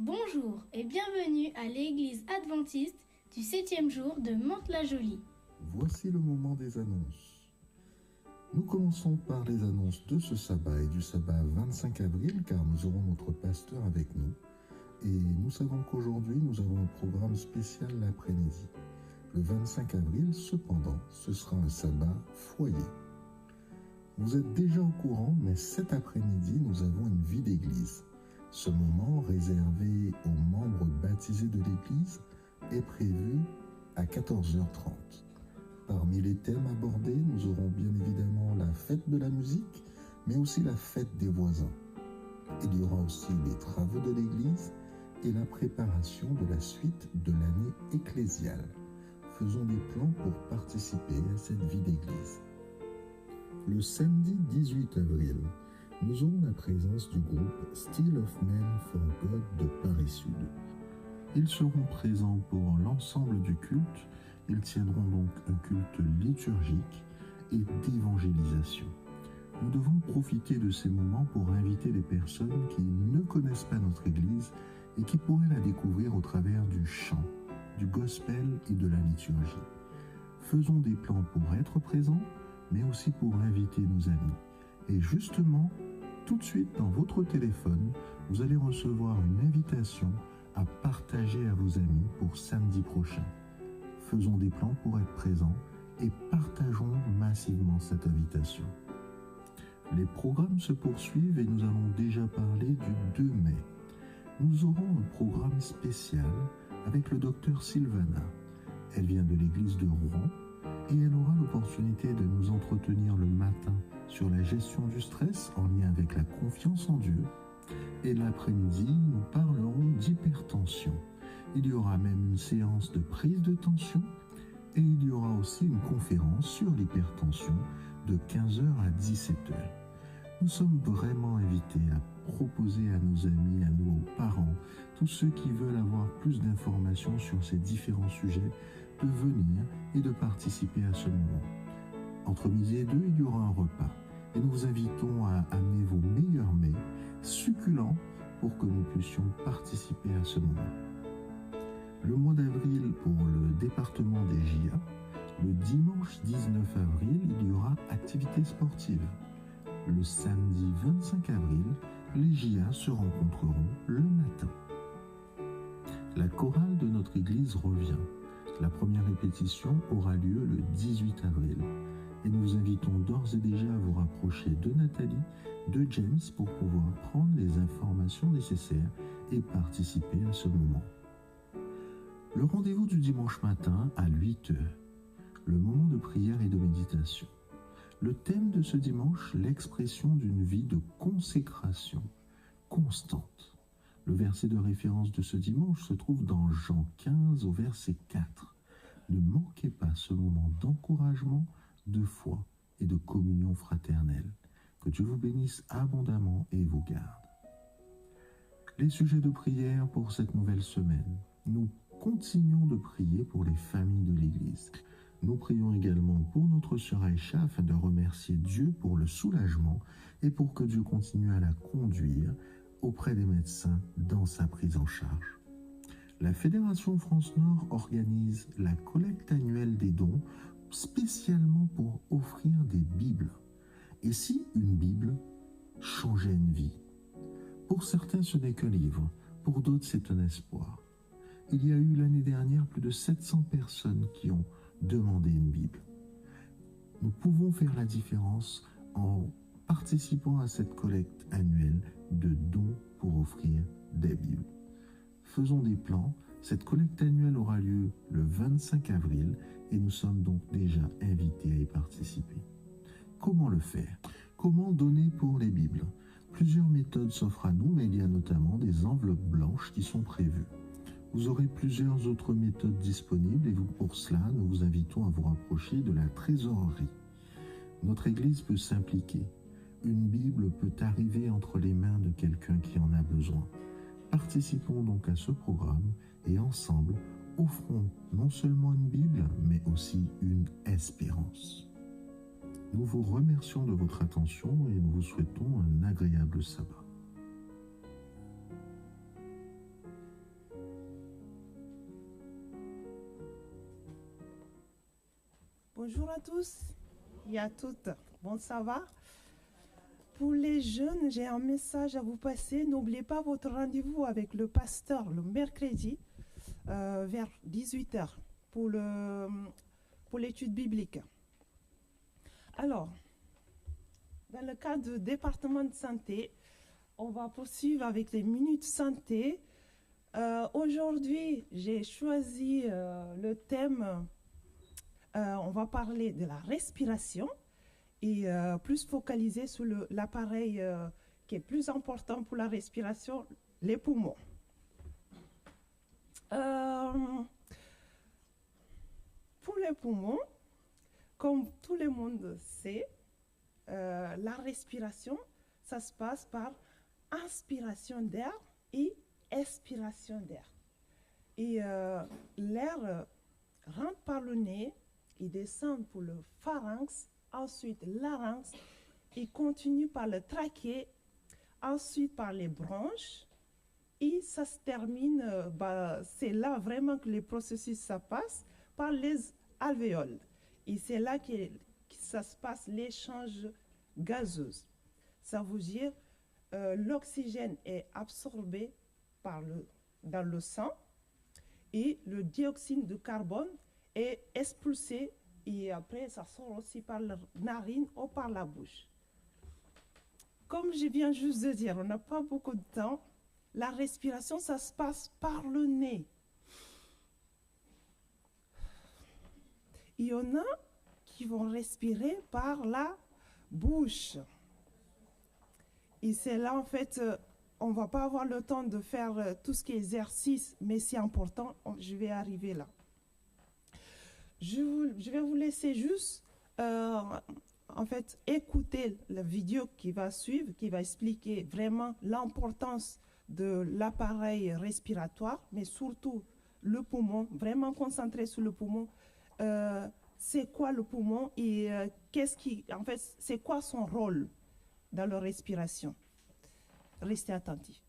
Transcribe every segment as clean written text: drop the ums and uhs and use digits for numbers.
Bonjour et bienvenue à l'église adventiste du 7e jour de Mantes-la-Jolie. Voici le moment des annonces. Nous commençons par les annonces de ce sabbat et du sabbat 25 avril car nous aurons notre pasteur avec nous. Et nous savons qu'aujourd'hui nous avons un programme spécial l'après-midi. Le 25 avril, cependant, ce sera un sabbat foyer. Vous êtes déjà au courant, mais cet après-midi, nous avons une vie d'église. Ce moment, réservé aux membres baptisés de l'église, est prévu à 14h30. Parmi les thèmes abordés, nous aurons bien évidemment la fête de la musique, mais aussi la fête des voisins. Il y aura aussi les travaux de l'église et la préparation de la suite de l'année ecclésiale. Faisons des plans pour participer à cette vie d'église. Le samedi 18 avril, nous aurons la présence du groupe Still of Men for God de Paris Sud. Ils seront présents pour l'ensemble du culte. Ils tiendront donc un culte liturgique et d'évangélisation. Nous devons profiter de ces moments pour inviter les personnes qui ne connaissent pas notre Église et qui pourraient la découvrir au travers du chant, du gospel et de la liturgie. Faisons des plans pour être présents, mais aussi pour inviter nos amis. Et justement, tout de suite dans votre téléphone, vous allez recevoir une invitation à partager à vos amis pour samedi prochain. Faisons des plans pour être présents et partageons massivement cette invitation. Les programmes se poursuivent et nous allons déjà parler du 2 mai. Nous aurons un programme spécial avec le docteur Sylvana. Elle vient de l'église de Rouen et elle aura l'opportunité de nous entretenir le matin sur la gestion du stress en lien avec la confiance en Dieu. Et l'après-midi, nous parlerons d'hypertension. Il y aura même une séance de prise de tension et il y aura aussi une conférence sur l'hypertension de 15h à 17h. Nous sommes vraiment invités à proposer à nos amis, à nos parents, tous ceux qui veulent avoir plus d'informations sur ces différents sujets, de venir et de participer à ce moment. Entre midi et 2, il y aura un repas et nous vous invitons à amener vos meilleurs mets succulents pour que nous puissions participer à ce moment. Le mois d'avril pour le département des JA, le dimanche 19 avril, il y aura activité sportive. Le samedi 25 avril, les JA se rencontreront le matin. La chorale de notre église revient. La première répétition aura lieu le 18 avril. Et nous vous invitons d'ores et déjà à vous rapprocher de Nathalie, de James pour pouvoir prendre les informations nécessaires et participer à ce moment. Le rendez-vous du dimanche matin à 8h, le moment de prière et de méditation. Le thème de ce dimanche, l'expression d'une vie de consécration constante. Le verset de référence de ce dimanche se trouve dans Jean 15 au verset 4. Ne manquez pas ce moment d'encouragement, de foi et de communion fraternelle. Que Dieu vous bénisse abondamment et vous garde. Les sujets de prière pour cette nouvelle semaine. Nous continuons de prier pour les familles de l'Église. Nous prions également pour notre sœur Aïcha afin de remercier Dieu pour le soulagement et pour que Dieu continue à la conduire auprès des médecins dans sa prise en charge. La Fédération France Nord organise la collecte annuelle des dons spécialement pour offrir des Bibles. Et si une Bible changeait une vie? Pour certains, ce n'est qu'un livre. Pour d'autres, c'est un espoir. Il y a eu l'année dernière plus de 700 personnes qui ont demandé une Bible. Nous pouvons faire la différence en participant à cette collecte annuelle de dons pour offrir des Bibles. Faisons des plans. Cette collecte annuelle aura lieu le 25 avril et nous sommes donc déjà invités à y participer. Comment le faire? Comment donner pour les Bibles? Plusieurs méthodes s'offrent à nous, mais il y a notamment des enveloppes blanches qui sont prévues. Vous aurez plusieurs autres méthodes disponibles et pour cela, nous vous invitons à vous rapprocher de la trésorerie. Notre Église peut s'impliquer. Une Bible peut arriver entre les mains de quelqu'un qui en a besoin. Participons donc à ce programme et ensemble, offrons non seulement une Bible, mais aussi une espérance. Nous vous remercions de votre attention et nous vous souhaitons un agréable sabbat. Bonjour à tous et à toutes. Bon, ça va? Pour les jeunes, j'ai un message à vous passer. N'oubliez pas votre rendez-vous avec le pasteur le mercredi vers 18h pour l'étude biblique. Alors, dans le cadre du département de santé, on va poursuivre avec les minutes santé. Aujourd'hui, j'ai choisi le thème, on va parler de la respiration et plus focalisé sur l'appareil qui est plus important pour la respiration, les poumons. Pour les poumons, comme tout le monde sait, la respiration, ça se passe par inspiration d'air et expiration d'air. Et l'air rentre par le nez, il descend pour le pharynx, ensuite larynx, il continue par le trachée, ensuite par les bronches, et ça se termine, c'est là vraiment que les processus ça passe, par les alvéoles. Et c'est là que ça se passe l'échange gazeux. Ça veut dire l'oxygène est absorbé dans le sang et le dioxyde de carbone est expulsé et après ça sort aussi par la narine ou par la bouche. Comme je viens juste de dire, on n'a pas beaucoup de temps. La respiration, ça se passe par le nez. Il y en a qui vont respirer par la bouche. Et c'est là, en fait, on ne va pas avoir le temps de faire tout ce qui est exercice, mais c'est important, je vais arriver là. Je vais vous laisser juste, en fait, écouter la vidéo qui va suivre, qui va expliquer vraiment l'importance de l'appareil respiratoire, mais surtout le poumon, vraiment concentré sur le poumon. C'est quoi le poumon et en fait, c'est quoi son rôle dans la respiration? Restez attentifs.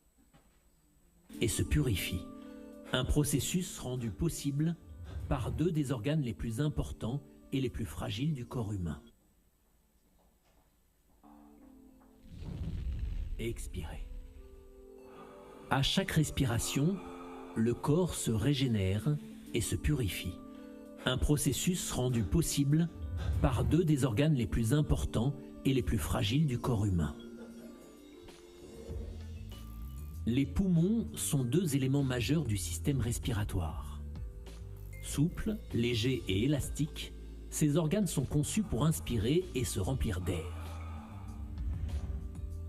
Et se purifie. Un processus rendu possible par deux des organes les plus importants et les plus fragiles du corps humain. Expirez. À chaque respiration, le corps se régénère et se purifie. Un processus rendu possible par deux des organes les plus importants et les plus fragiles du corps humain. Les poumons sont deux éléments majeurs du système respiratoire. Souples, légers et élastiques, ces organes sont conçus pour inspirer et se remplir d'air.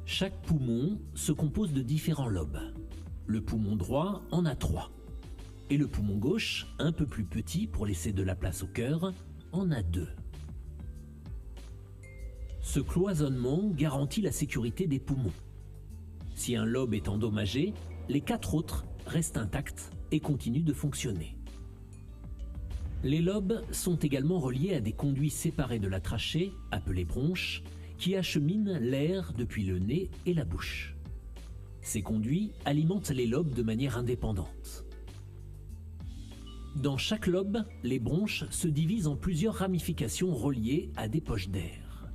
Chaque poumon se compose de différents lobes. Le poumon droit en a 3. Et le poumon gauche, un peu plus petit pour laisser de la place au cœur, en a 2. Ce cloisonnement garantit la sécurité des poumons. Si un lobe est endommagé, les 4 autres restent intacts et continuent de fonctionner. Les lobes sont également reliés à des conduits séparés de la trachée, appelés bronches, qui acheminent l'air depuis le nez et la bouche. Ces conduits alimentent les lobes de manière indépendante. Dans chaque lobe, les bronches se divisent en plusieurs ramifications reliées à des poches d'air.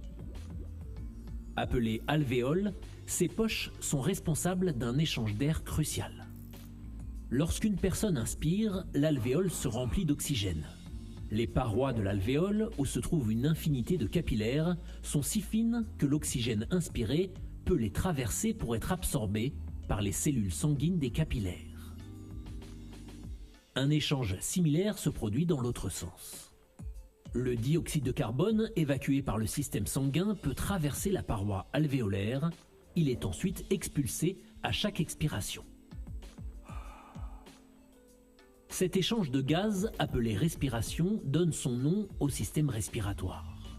Appelées alvéoles, ces poches sont responsables d'un échange d'air crucial. Lorsqu'une personne inspire, l'alvéole se remplit d'oxygène. Les parois de l'alvéole, où se trouve une infinité de capillaires, sont si fines que l'oxygène inspiré peut les traverser pour être absorbé par les cellules sanguines des capillaires. Un échange similaire se produit dans l'autre sens. Le dioxyde de carbone évacué par le système sanguin peut traverser la paroi alvéolaire. Il est ensuite expulsé à chaque expiration. Cet échange de gaz, appelé respiration, donne son nom au système respiratoire.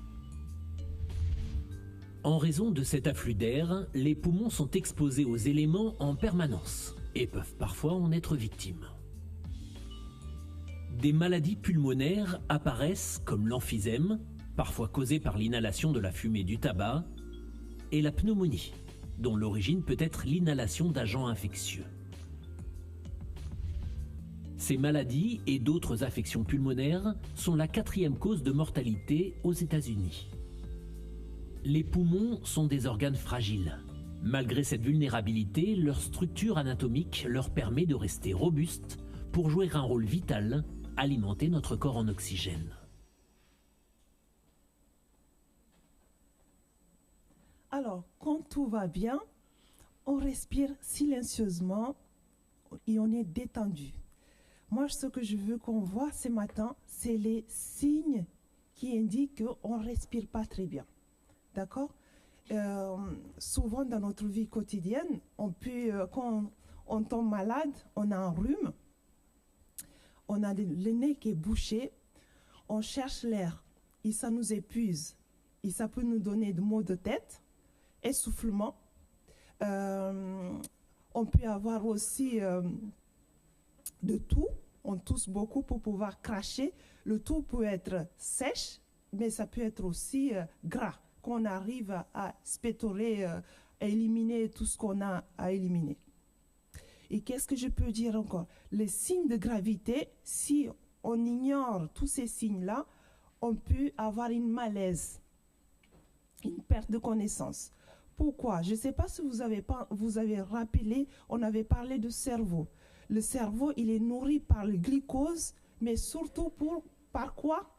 En raison de cet afflux d'air, les poumons sont exposés aux éléments en permanence et peuvent parfois en être victimes. Des maladies pulmonaires apparaissent comme l'emphysème, parfois causée par l'inhalation de la fumée du tabac, et la pneumonie, dont l'origine peut être l'inhalation d'agents infectieux. Ces maladies et d'autres affections pulmonaires sont la 4e cause de mortalité aux États-Unis. Les poumons sont des organes fragiles. Malgré cette vulnérabilité, leur structure anatomique leur permet de rester robustes pour jouer un rôle vital, alimenter notre corps en oxygène. Alors, quand tout va bien, on respire silencieusement et on est détendu. Moi, ce que je veux qu'on voit ce matin, c'est les signes qui indiquent qu'on ne respire pas très bien. D'accord ? Souvent, dans notre vie quotidienne, quand on tombe malade, on a un rhume, on a le nez qui est bouché, on cherche l'air et ça nous épuise. Et ça peut nous donner des maux de tête, essoufflement. On peut avoir aussi de toux. On tousse beaucoup pour pouvoir cracher. Le tout peut être sèche, mais ça peut être aussi gras, qu'on arrive à spétorer, à éliminer tout ce qu'on a à éliminer. Et qu'est-ce que je peux dire encore? Les signes de gravité, si on ignore tous ces signes-là, on peut avoir une malaise, une perte de connaissance. Pourquoi? Je ne sais pas si vous avez rappelé, on avait parlé de cerveau. Le cerveau, il est nourri par le glucose, mais surtout par quoi?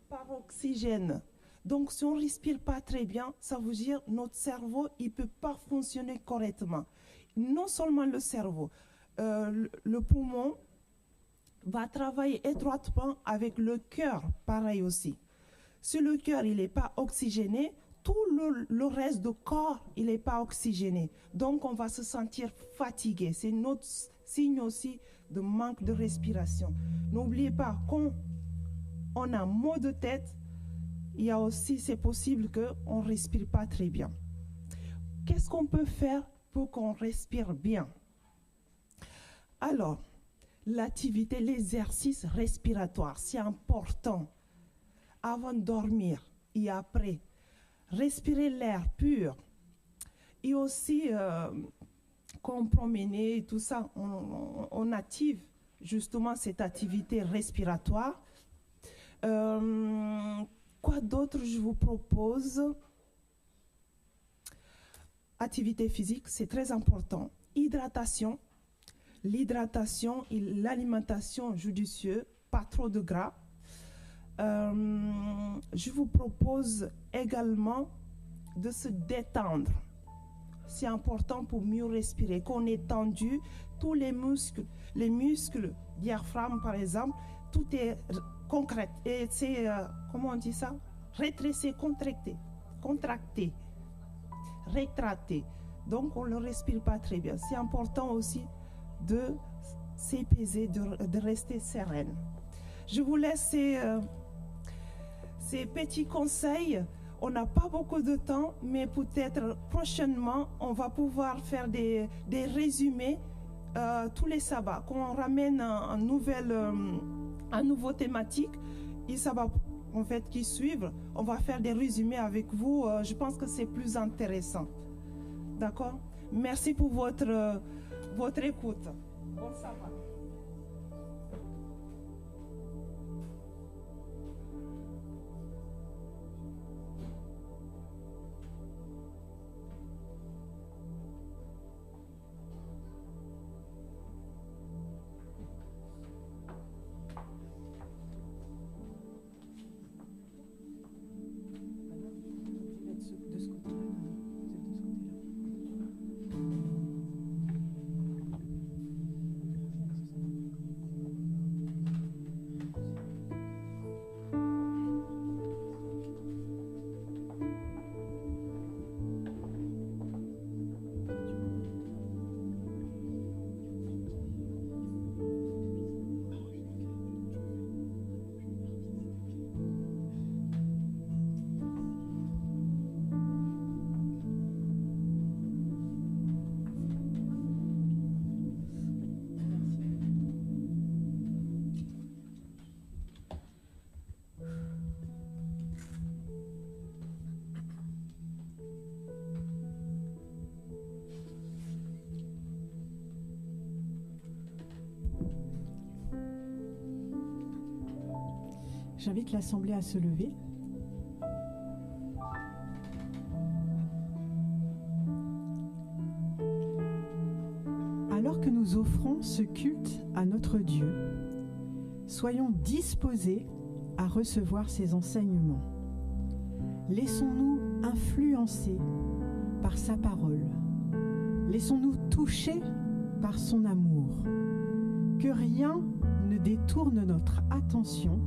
Par oxygène. Donc, si on ne respire pas très bien, ça veut dire que notre cerveau, il ne peut pas fonctionner correctement. Non seulement le cerveau, le poumon va travailler étroitement avec le cœur, pareil aussi. Si le cœur n'est pas oxygéné, tout le reste du corps n'est pas oxygéné. Donc, on va se sentir fatigué. C'est notre signe aussi de manque de respiration. N'oubliez pas, quand on a maux de tête, il y a aussi, c'est possible qu'on ne respire pas très bien. Qu'est-ce qu'on peut faire pour qu'on respire bien? Alors, l'activité, l'exercice respiratoire, c'est important. Avant de dormir et après, respirer l'air pur. Et aussi, quand on promène et tout ça, on active justement cette activité respiratoire. Quoi d'autre je vous propose? Activité physique, c'est très important. Hydratation. L'hydratation et l'alimentation judicieuse, pas trop de gras. Je vous propose également de se détendre. C'est important pour mieux respirer. Quand on est tendu, tous les muscles diaphragme par exemple, tout est concret. Et c'est, comment on dit ça? Rétrécir, contracter, rétracter. Donc on ne respire pas très bien. C'est important aussi de s'apaiser, de rester sereine. Je vous laisse ces petits conseils. On n'a pas beaucoup de temps, mais peut-être prochainement, on va pouvoir faire des résumés tous les sabbats. Quand on ramène un nouveau thématique, et ça va en fait qui suivent, on va faire des résumés avec vous. Je pense que c'est plus intéressant. D'accord? Merci pour votre écoute. Bon sabbat. J'invite l'Assemblée à se lever. Alors que nous offrons ce culte à notre Dieu, soyons disposés à recevoir ses enseignements. Laissons-nous influencer par sa parole. Laissons-nous toucher par son amour. Que rien ne détourne notre attention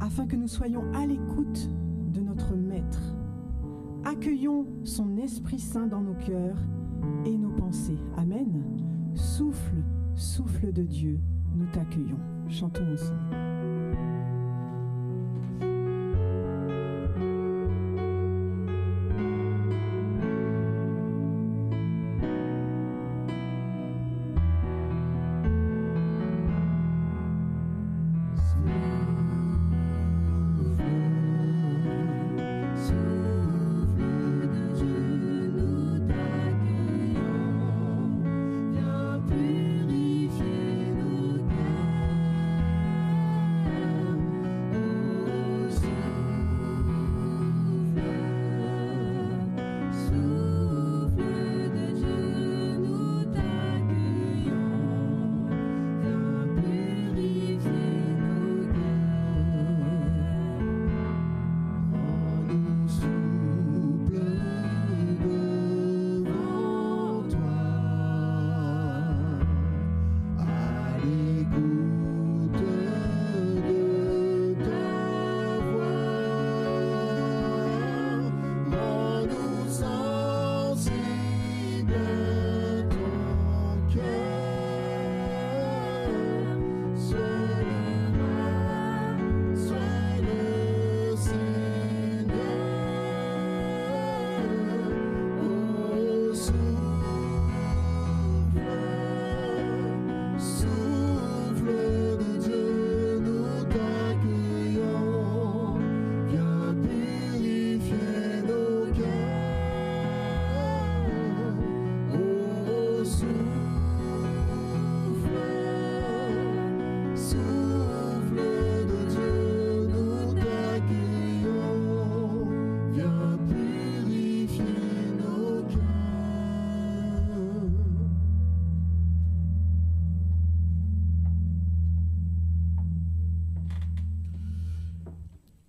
afin que nous soyons à l'écoute de notre Maître. Accueillons son Esprit Saint dans nos cœurs et nos pensées. Amen. Souffle, souffle de Dieu, nous t'accueillons. Chantons ensemble.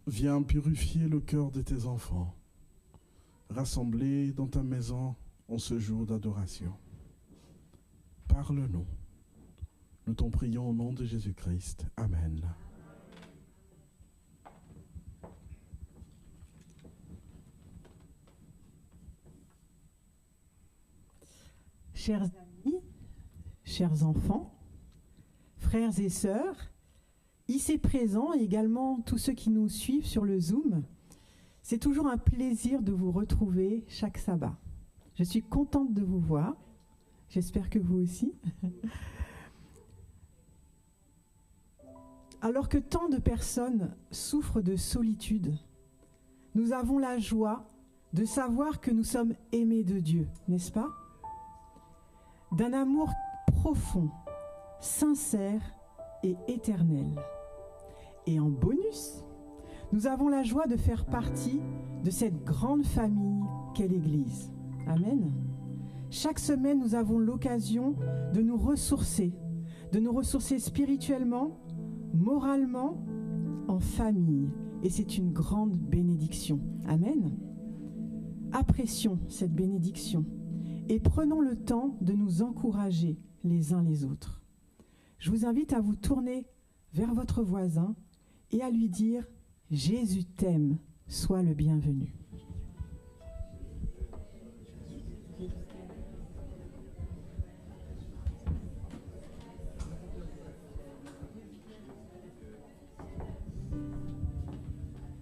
Viens purifier le cœur de tes enfants, rassemblés dans ta maison en ce jour d'adoration. Parle-nous. Nous t'en prions au nom de Jésus-Christ. Amen. Chers amis, chers enfants, frères et sœurs, ici présents et également tous ceux qui nous suivent sur le Zoom, c'est toujours un plaisir de vous retrouver chaque sabbat. Je suis contente de vous voir, j'espère que vous aussi. Alors que tant de personnes souffrent de solitude, nous avons la joie de savoir que nous sommes aimés de Dieu, n'est-ce pas? D'un amour profond, sincère et éternel. Et en bonus, nous avons la joie de faire partie de cette grande famille qu'est l'Église. Amen. Chaque semaine, nous avons l'occasion de nous ressourcer spirituellement, moralement, en famille. Et c'est une grande bénédiction. Amen. Apprécions cette bénédiction et prenons le temps de nous encourager les uns les autres. Je vous invite à vous tourner vers votre voisin et à lui dire « Jésus t'aime, sois le bienvenu ».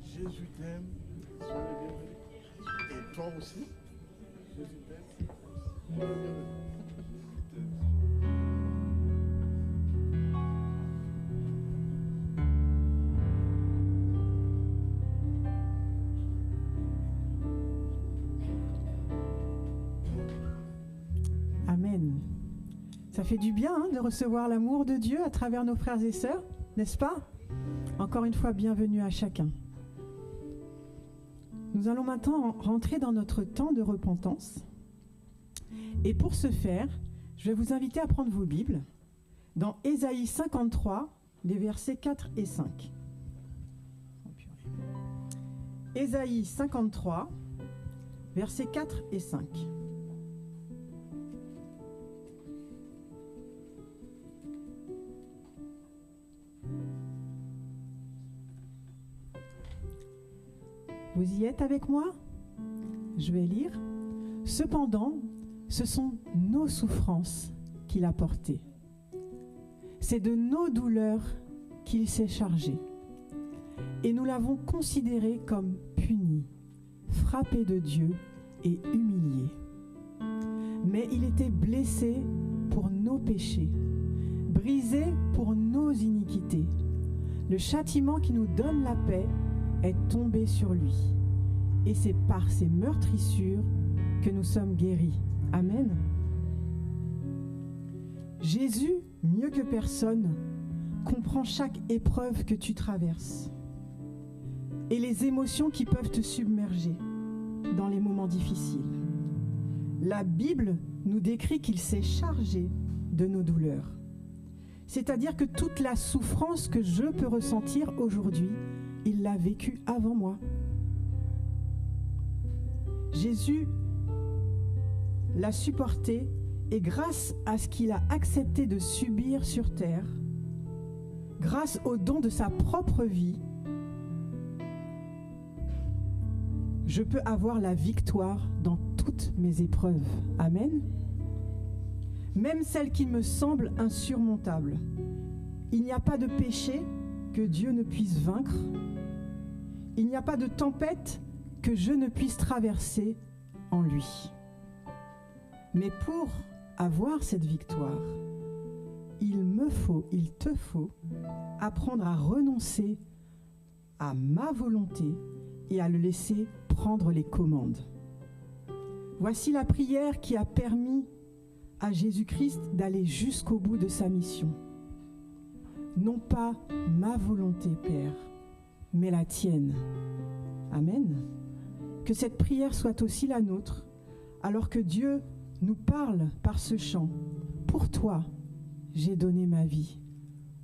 Jésus t'aime, sois le bienvenu. Et toi aussi, Jésus t'aime, sois le bienvenu. Amen. Ça fait du bien de recevoir l'amour de Dieu à travers nos frères et sœurs, n'est-ce pas? Encore une fois, bienvenue à chacun. Nous allons maintenant rentrer dans notre temps de repentance. Et pour ce faire, je vais vous inviter à prendre vos Bibles dans Ésaïe 53, les versets 4 et 5. Ésaïe 53, versets 4 et 5. Vous y êtes avec moi? Je vais lire. Cependant, ce sont nos souffrances qu'il a portées. C'est de nos douleurs qu'il s'est chargé. Et nous l'avons considéré comme puni, frappé de Dieu et humilié. Mais il était blessé pour nos péchés, brisé pour nos iniquités. Le châtiment qui nous donne la paix est tombé sur lui. Et c'est par ses meurtrissures que nous sommes guéris. Amen. Jésus, mieux que personne, comprend chaque épreuve que tu traverses et les émotions qui peuvent te submerger dans les moments difficiles. La Bible nous décrit qu'il s'est chargé de nos douleurs. C'est-à-dire que toute la souffrance que je peux ressentir aujourd'hui, il l'a vécue avant moi. Jésus l'a supporté et grâce à ce qu'il a accepté de subir sur terre, grâce au don de sa propre vie, je peux avoir la victoire dans toutes mes épreuves. Amen. Même celles qui me semblent insurmontables. Il n'y a pas de péché que Dieu ne puisse vaincre. Il n'y a pas de tempête que je ne puisse traverser en lui. Mais pour avoir cette victoire, il te faut apprendre à renoncer à ma volonté et à le laisser prendre les commandes. Voici la prière qui a permis à Jésus-Christ d'aller jusqu'au bout de sa mission. Non pas ma volonté, Père, mais la tienne. Amen. Que cette prière soit aussi la nôtre, alors que Dieu nous parle par ce chant. Pour toi, j'ai donné ma vie.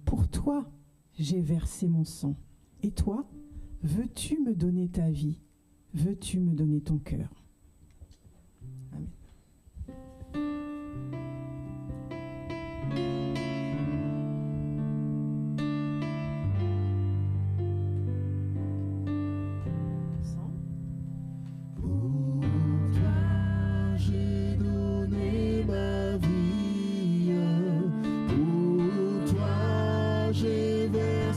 Pour toi, j'ai versé mon sang. Et toi, veux-tu me donner ta vie? Veux-tu me donner ton cœur? Amen. J'ai dans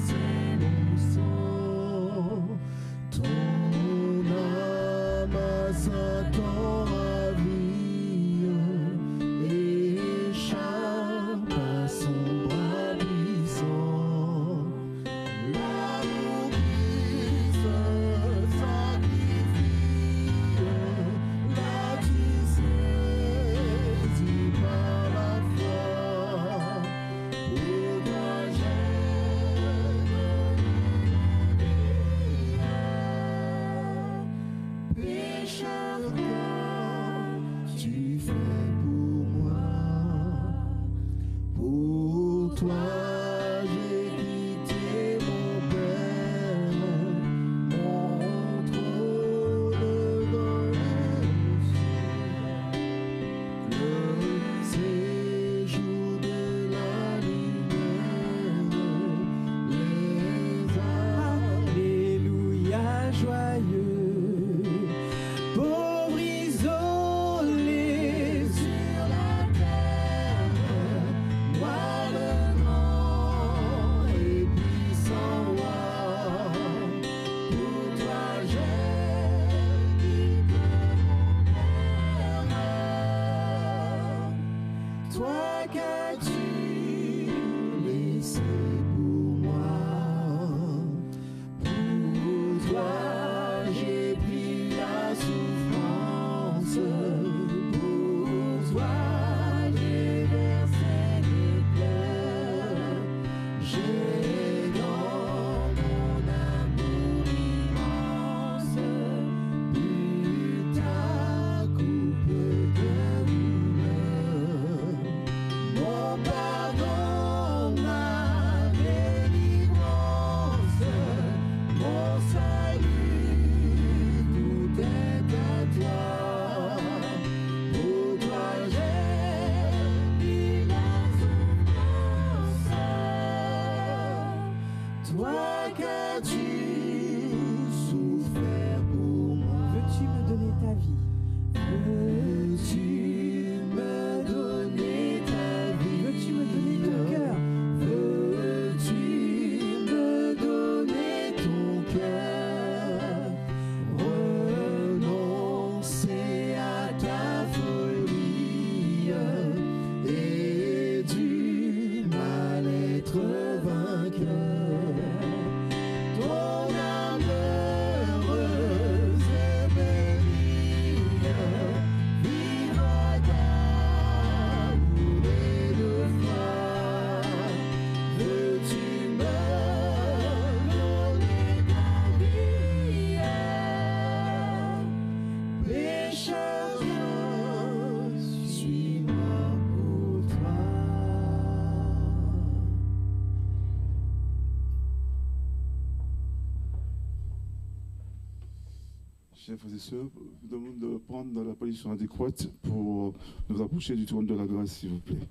Chers frères et sœurs, je vous demande de prendre la position adéquate pour nous approcher du trône de la grâce, s'il vous plaît.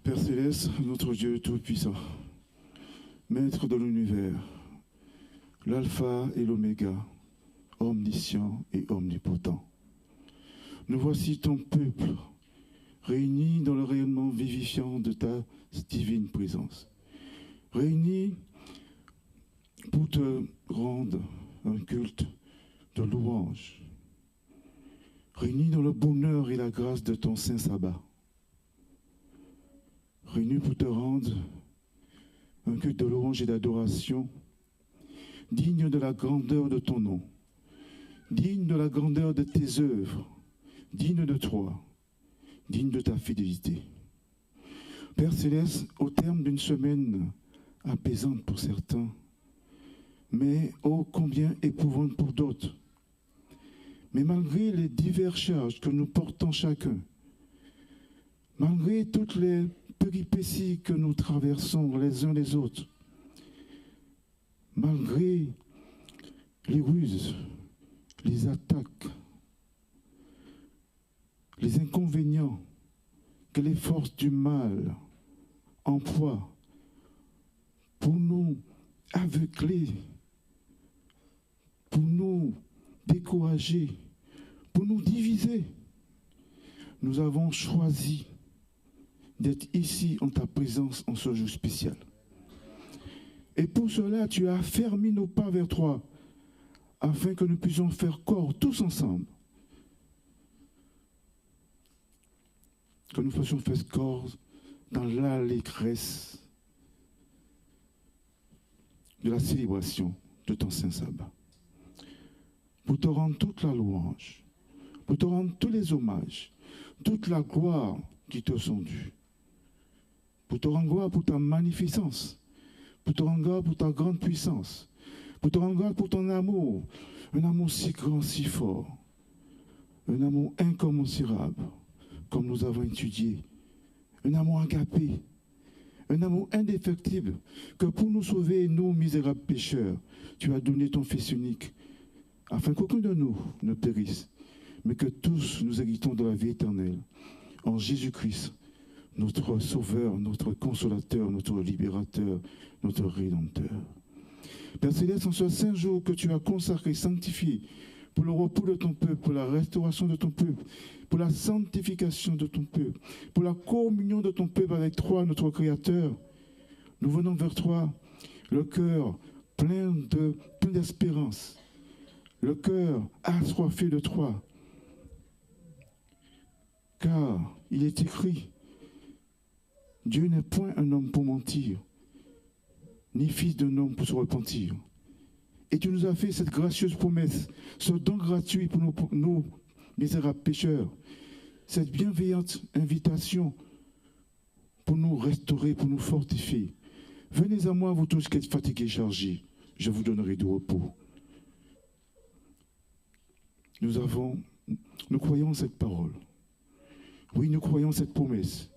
Père Céleste, notre Dieu Tout-Puissant, Maître de l'univers, l'alpha et l'oméga, omniscient et omnipotent. Nous voici ton peuple, réunis dans le rayonnement vivifiant de ta divine présence. Réunis pour te rendre un culte de louange. Réunis dans le bonheur et la grâce de ton saint sabbat. Réunis pour te rendre un culte de louange et d'adoration digne de la grandeur de ton nom, digne de la grandeur de tes œuvres, digne de toi, digne de ta fidélité. Père Céleste, au terme d'une semaine apaisante pour certains, mais ô combien éprouvante pour d'autres, mais malgré les diverses charges que nous portons chacun, malgré toutes les péripéties que nous traversons les uns les autres, malgré les ruses, les attaques, les inconvénients que les forces du mal emploient pour nous aveugler, pour nous décourager, pour nous diviser, nous avons choisi d'être ici en ta présence en ce jour spécial. Et pour cela, tu as affermi nos pas vers toi, afin que nous puissions faire corps tous ensemble. Que nous fassions faire corps dans l'allégresse de la célébration de ton saint sabbat. Pour te rendre toute la louange, pour te rendre tous les hommages, toute la gloire qui te sont dues. Pour te rendre gloire pour ta magnificence, pour te rendre gloire pour ta grande puissance, pour te rendre gloire pour ton amour, un amour si grand, si fort, un amour incommensurable, comme nous avons étudié, un amour agapé, un amour indéfectible, que pour nous sauver, nous, misérables pécheurs, tu as donné ton Fils unique, afin qu'aucun de nous ne périsse, mais que tous nous héritons de la vie éternelle, en Jésus-Christ, notre Sauveur, notre Consolateur, notre Libérateur, notre Rédempteur. Père Céleste, en ce saint jour que tu as consacré, sanctifié, pour le repos de ton peuple, pour la restauration de ton peuple, pour la sanctification de ton peuple, pour la communion de ton peuple avec toi, notre Créateur, nous venons vers toi, le cœur plein d'espérance, le cœur assoiffé de toi, car il est écrit, Dieu n'est point un homme pour mentir, ni fils d'un homme pour se repentir. Et tu nous as fait cette gracieuse promesse, ce don gratuit pour nous misérables pécheurs, cette bienveillante invitation pour nous restaurer, pour nous fortifier. Venez à moi, vous tous qui êtes fatigués et chargés, je vous donnerai du repos. Nous croyons en cette parole. Oui, nous croyons en cette promesse.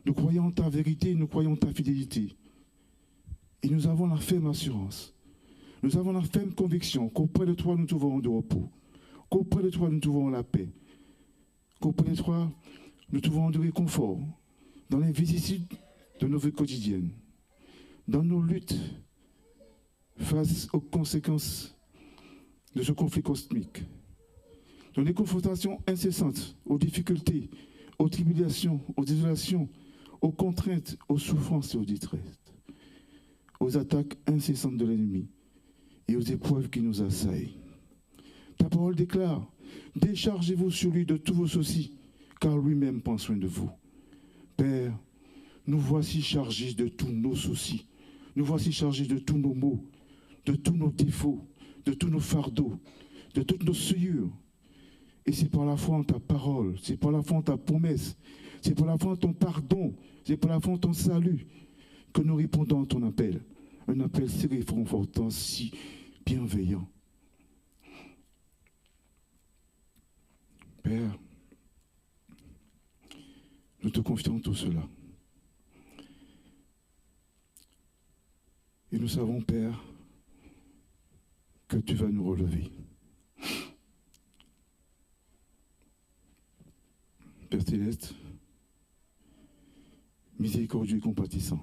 Nous croyons en ta vérité, nous croyons en ta fidélité. Et nous avons la ferme assurance. Nous avons la ferme conviction qu'auprès de toi, nous trouverons du repos. Qu'auprès de toi, nous trouverons la paix. Qu'auprès de toi, nous trouverons du réconfort dans les vicissitudes de nos vies quotidiennes, dans nos luttes face aux conséquences de ce conflit cosmique, dans les confrontations incessantes, aux difficultés, aux tribulations, aux isolations, aux contraintes, aux souffrances et aux détresses, aux attaques incessantes de l'ennemi et aux épreuves qui nous assaillent. Ta parole déclare, déchargez-vous sur lui de tous vos soucis, car lui-même prend soin de vous. Père, nous voici chargés de tous nos soucis, nous voici chargés de tous nos maux, de tous nos défauts, de tous nos fardeaux, de toutes nos souillures. Et c'est par la foi en ta parole, c'est par la foi en ta promesse, c'est par la foi en ton pardon, c'est par la foi en ton salut que nous répondons à ton appel. Un appel si réconfortant, si bienveillant. Père, nous te confions tout cela. Et nous savons, Père, que tu vas nous relever. Père Céleste, miséricordieux et compatissant,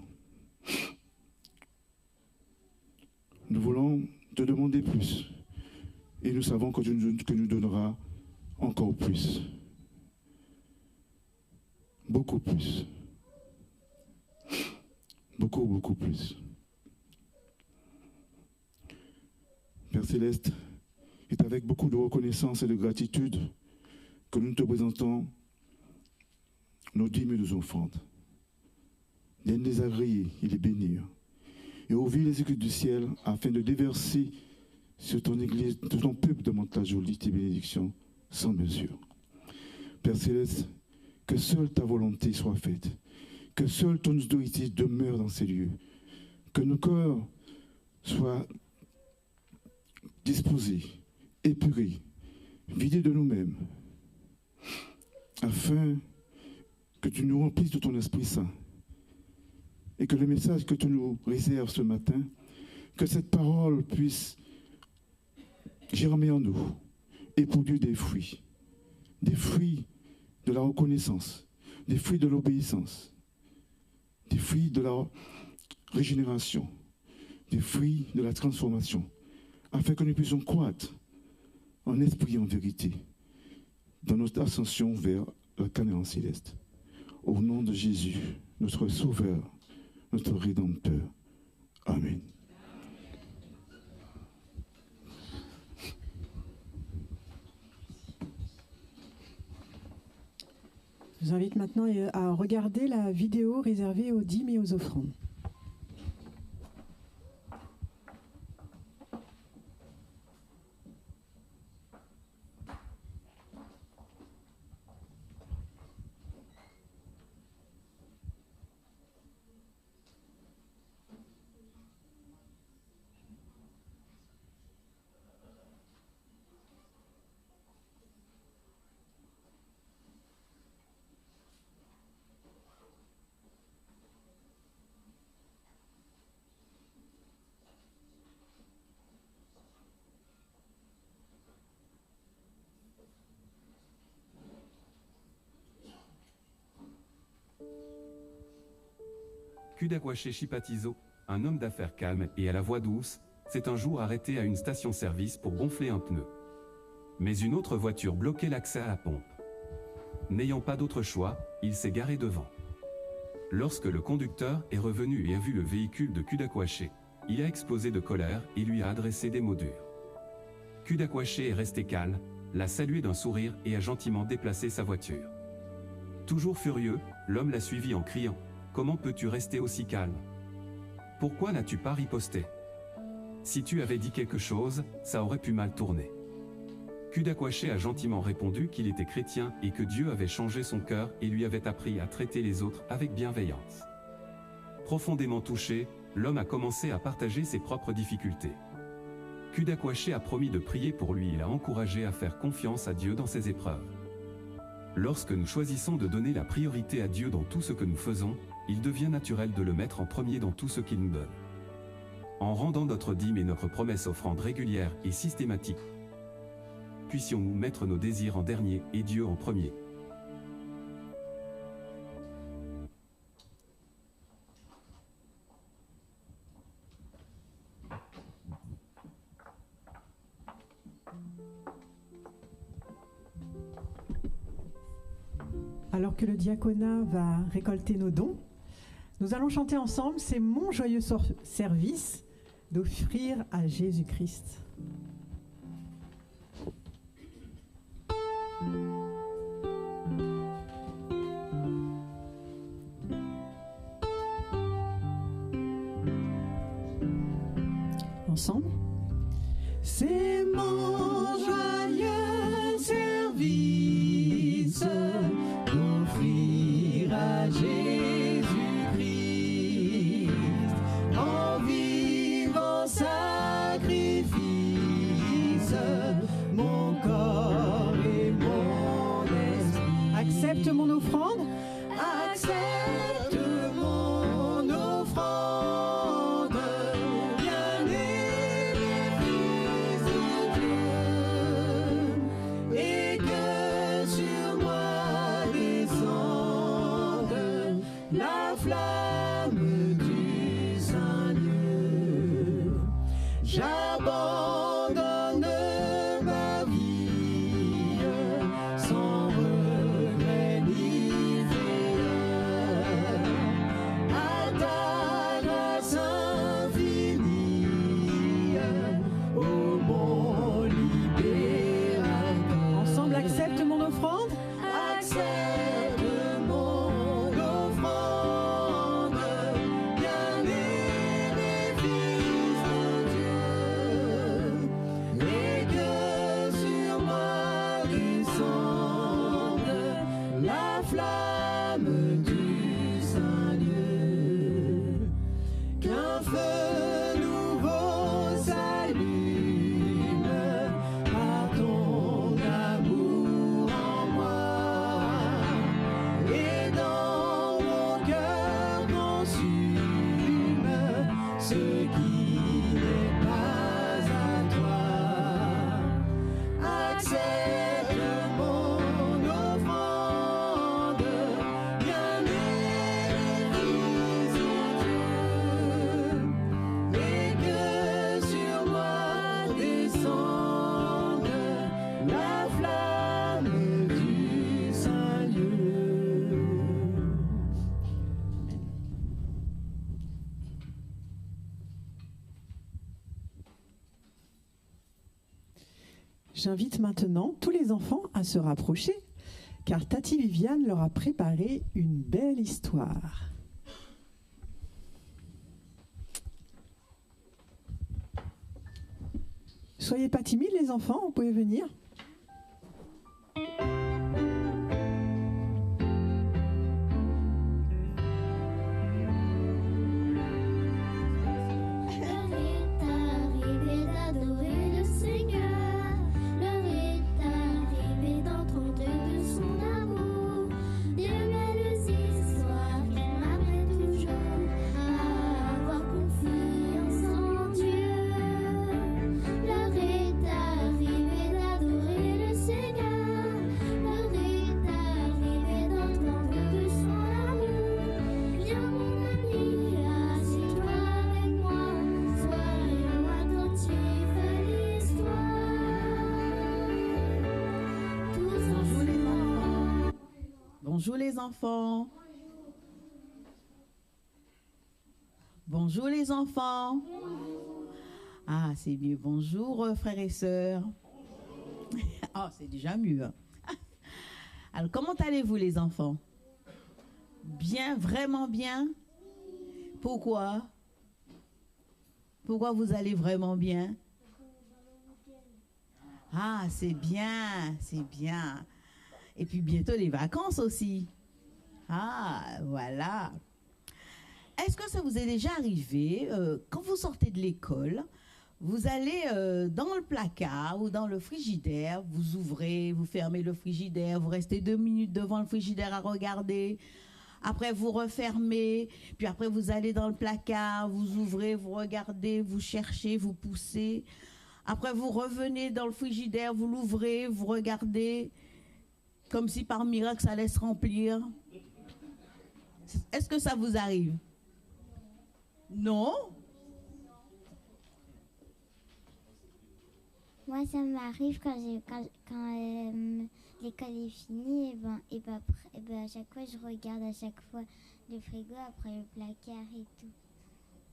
nous voulons te demander plus. Et nous savons que tu nous donneras encore plus. Beaucoup plus. Beaucoup, beaucoup plus. Père Céleste, c'est avec beaucoup de reconnaissance et de gratitude que nous te présentons nos dîmes et nos offrandes. Viens les agréer et les bénir. Et ouvrir les éclats du ciel afin de déverser sur ton Église, sur ton peuple de Mantes-la-Jolie, tes bénédictions sans mesure. Père Céleste, que seule ta volonté soit faite, que seule ton autorité demeure dans ces lieux, que nos cœurs soient disposés, épurés, vidés de nous-mêmes, afin que tu nous remplisses de ton Esprit Saint et que le message que tu nous réserves ce matin, que cette parole puisse germer en nous et produire des fruits de la reconnaissance, des fruits de l'obéissance, des fruits de la régénération, des fruits de la transformation, afin que nous puissions croître en esprit et en vérité dans notre ascension vers la Canaan céleste. Au nom de Jésus, notre Sauveur, notre Rédempteur. Amen. Je vous invite maintenant à regarder la vidéo réservée aux dîmes et aux offrandes. Kudakwaché Chipatizo, un homme d'affaires calme et à la voix douce, s'est un jour arrêté à une station-service pour gonfler un pneu. Mais une autre voiture bloquait l'accès à la pompe. N'ayant pas d'autre choix, il s'est garé devant. Lorsque le conducteur est revenu et a vu le véhicule de Kudakwaché, il a explosé de colère et lui a adressé des mots durs. Kudakwaché est resté calme, l'a salué d'un sourire et a gentiment déplacé sa voiture. Toujours furieux, l'homme l'a suivi en criant « Comment peux-tu rester aussi calme? Pourquoi n'as-tu pas riposté? Si tu avais dit quelque chose, ça aurait pu mal tourner. » Kudakwaché a gentiment répondu qu'il était chrétien et que Dieu avait changé son cœur et lui avait appris à traiter les autres avec bienveillance. Profondément touché, l'homme a commencé à partager ses propres difficultés. Kudakwaché a promis de prier pour lui et l'a encouragé à faire confiance à Dieu dans ses épreuves. Lorsque nous choisissons de donner la priorité à Dieu dans tout ce que nous faisons, il devient naturel de le mettre en premier dans tout ce qu'il nous donne. En rendant notre dîme et notre promesse offrande régulière et systématique, puissions-nous mettre nos désirs en dernier et Dieu en premier. Alors que le diaconat va récolter nos dons, nous allons chanter ensemble, c'est mon joyeux service d'offrir à Jésus-Christ. Ensemble. C'est mon joyeux service d'offrir à Jésus-Christ en vivant sacrifice mon corps et mon esprit. Accepte mon offrande. Accepte mon offrande. vie, sans regret ni frayeur, à ta grâce infinie, ô mon libérateur. Ensemble, accepte mon offrande. Accepte mon offrande, bien-aimé Fils de Dieu, et que sur moi descende la flamme du Saint-Lieu, qu'un feu nouveau s'allume par ton amour en moi, et dans mon cœur consume ce qui n'est pas à toi. Accepte mon offrande, bien-aimé Fils de Dieu, et que sur moi descende la flamme du Saint-Lieu. J'invite maintenant tous les enfants à se rapprocher, car Tati Viviane leur a préparé une belle histoire. Soyez pas timides les enfants, vous pouvez venir. L'heure est arrivée d'adorer le Seigneur. L'heure est arrivée d'entendre de son amour. Des belles histoires qui m'amènent toujours à avoir confiance en Dieu. L'heure est arrivée d'adorer le Seigneur. L'heure est arrivée d'entendre de son amour. Viens mon ami, assieds-toi avec moi. Soyons attentifs à l'histoire. Tous ensemble. Bonjour les enfants. Bonjour les enfants. Ah, c'est mieux. Bonjour frères et sœurs. Oh, c'est déjà mieux. Hein. Alors, comment allez-vous les enfants? Bien, vraiment bien? Pourquoi? Pourquoi vous allez vraiment bien? Ah, c'est bien, c'est bien. Et puis bientôt les vacances aussi. Ah, voilà. Est-ce que ça vous est déjà arrivé, quand vous sortez de l'école, vous allez dans le placard ou dans le frigidaire, vous ouvrez, vous fermez le frigidaire, vous restez 2 minutes devant le frigidaire à regarder, après vous refermez, puis après vous allez dans le placard, vous ouvrez, vous regardez, vous cherchez, vous poussez, après vous revenez dans le frigidaire, vous l'ouvrez, vous regardez, comme si par miracle ça allait se remplir. Est-ce que ça vous arrive? Non? Moi, ça m'arrive quand l'école est finie, et ben, à chaque fois, je regarde à chaque fois le frigo, après le placard et tout.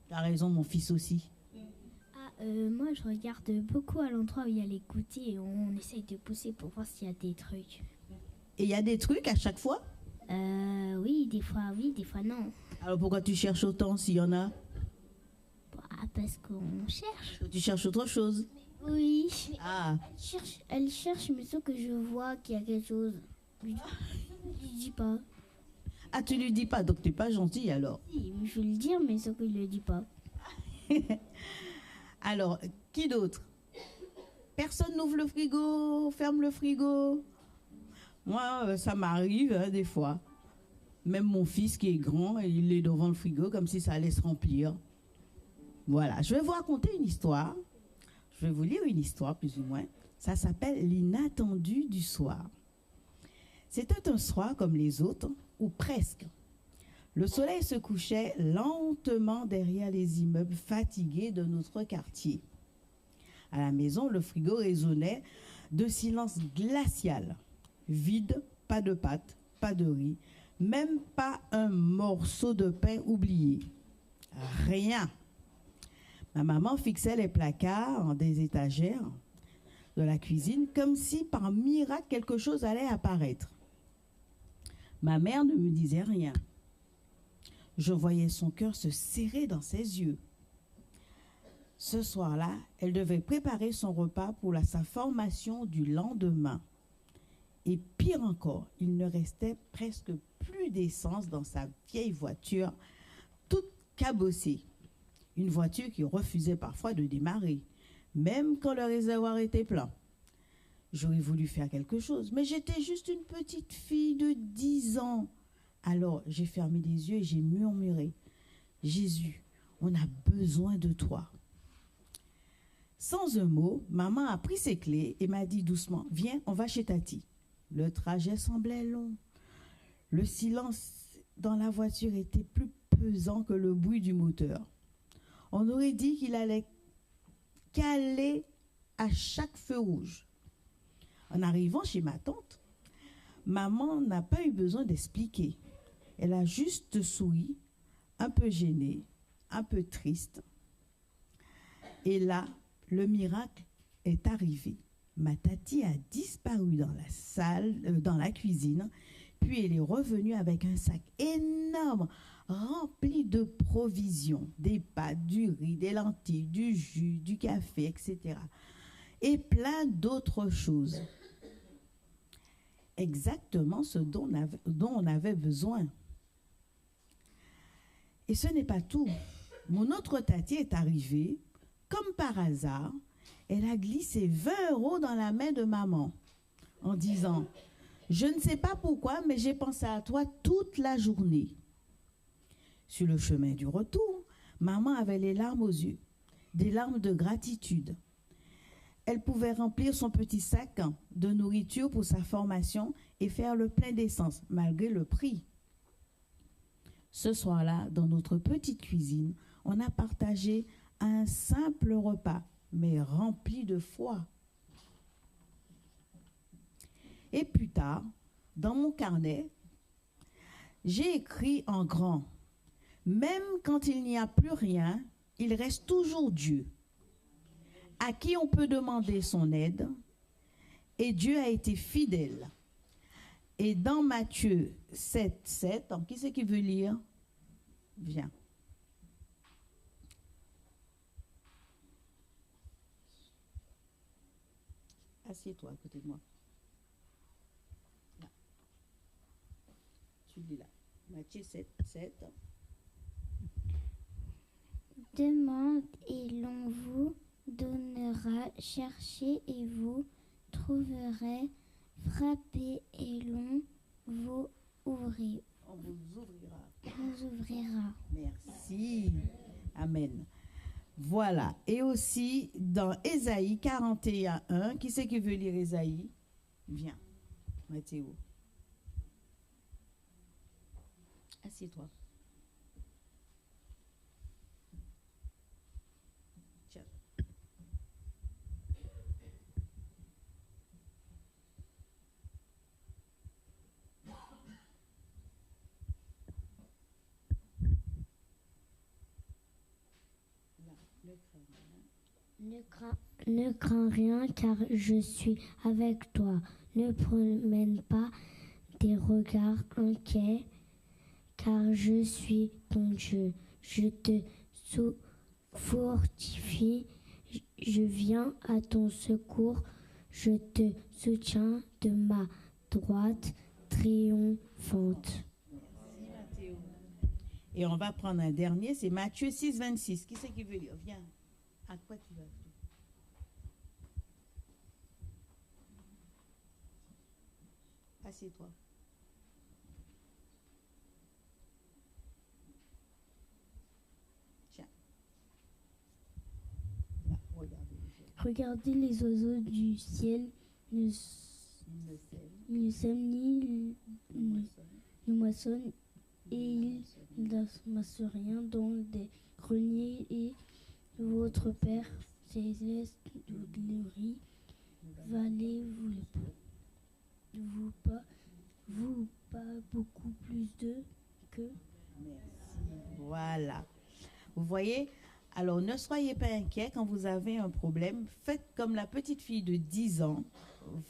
T'as raison, mon fils aussi. Moi, je regarde beaucoup à l'endroit où il y a les goûters et on essaye de pousser pour voir s'il y a des trucs. Et il y a des trucs à chaque fois? Oui, des fois non. Alors pourquoi tu cherches autant s'il y en a? Parce qu'on cherche. Tu cherches autre chose? Oui. Ah. Elle cherche, mais sauf que je vois qu'il y a quelque chose. Je lui dis pas. Ah, tu lui dis pas, donc t'es pas gentil alors? Si, je veux le dire, mais sauf qu'il le dit pas. Alors, qui d'autre? Personne n'ouvre le frigo, ferme le frigo? Moi, ça m'arrive hein, des fois. Même mon fils qui est grand, il est devant le frigo comme si ça allait se remplir. Voilà, je vais vous raconter une histoire. Je vais vous lire une histoire plus ou moins. Ça s'appelle L'inattendu du soir. C'était un soir comme les autres, ou presque. Le soleil se couchait lentement derrière les immeubles fatigués de notre quartier. À la maison, le frigo résonnait de silence glacial. Vide, pas de pâtes, pas de riz, même pas un morceau de pain oublié. Rien. Ma maman fixait les placards des étagères de la cuisine comme si par miracle quelque chose allait apparaître. Ma mère ne me disait rien. Je voyais son cœur se serrer dans ses yeux. Ce soir-là, elle devait préparer son repas pour sa formation du lendemain. Et pire encore, il ne restait presque plus d'essence dans sa vieille voiture, toute cabossée. Une voiture qui refusait parfois de démarrer, même quand le réservoir était plein. J'aurais voulu faire quelque chose, mais j'étais juste une petite fille de 10 ans. Alors j'ai fermé les yeux et j'ai murmuré, « Jésus, on a besoin de toi. » Sans un mot, maman a pris ses clés et m'a dit doucement, « Viens, on va chez Tati. » Le trajet semblait long. Le silence dans la voiture était plus pesant que le bruit du moteur. On aurait dit qu'il allait caler à chaque feu rouge. En arrivant chez ma tante, maman n'a pas eu besoin d'expliquer. Elle a juste souri, un peu gênée, un peu triste. Et là, le miracle est arrivé. Ma tati a disparu dans la salle, dans la cuisine, puis elle est revenue avec un sac énorme, rempli de provisions, des pâtes, du riz, des lentilles, du jus, du café, etc. Et plein d'autres choses. Exactement ce dont on avait besoin. Et ce n'est pas tout. Mon autre tati est arrivée, comme par hasard. Elle a glissé 20 € dans la main de maman en disant « Je ne sais pas pourquoi, mais j'ai pensé à toi toute la journée. » Sur le chemin du retour, maman avait les larmes aux yeux, des larmes de gratitude. Elle pouvait remplir son petit sac de nourriture pour sa formation et faire le plein d'essence, malgré le prix. Ce soir-là, dans notre petite cuisine, on a partagé un simple repas, mais rempli de foi. Et plus tard, dans mon carnet, j'ai écrit en grand, « Même quand il n'y a plus rien, il reste toujours Dieu, à qui on peut demander son aide, et Dieu a été fidèle. » Et dans Matthieu 7, 7, qui c'est qui veut lire? Viens. Assieds-toi à côté de moi. Là. Tu lis là. Matthieu 7, 7. Demande et l'on vous donnera, cherchez et vous trouverez, frappez et l'on vous ouvrira. On vous ouvrira. Vous ouvrira. Merci. Amen. Voilà. Et aussi dans Ésaïe 41, 1, qui c'est qui veut lire Ésaïe? Viens, Mathéo. Assieds-toi. Tiens. Ne crains rien car je suis avec toi. Ne promène pas des regards inquiets car je suis ton Dieu. Je te fortifie, je viens à ton secours, je te soutiens de ma droite triomphante. Merci Mathéo. Et on va prendre un dernier, c'est Matthieu 6, 26. Qui c'est qui veut lire? Viens. À quoi tu vas? Assieds-toi. Tiens. Là, Regardez les oiseaux du ciel, ne sèment ni ne moissonnent, et ils n'amassent rien dans des greniers, et votre Père céleste le riz, valez-vous pas beaucoup plus que... Merci. Voilà. Vous voyez? Alors, ne soyez pas inquiets quand vous avez un problème. Faites comme la petite fille de 10 ans.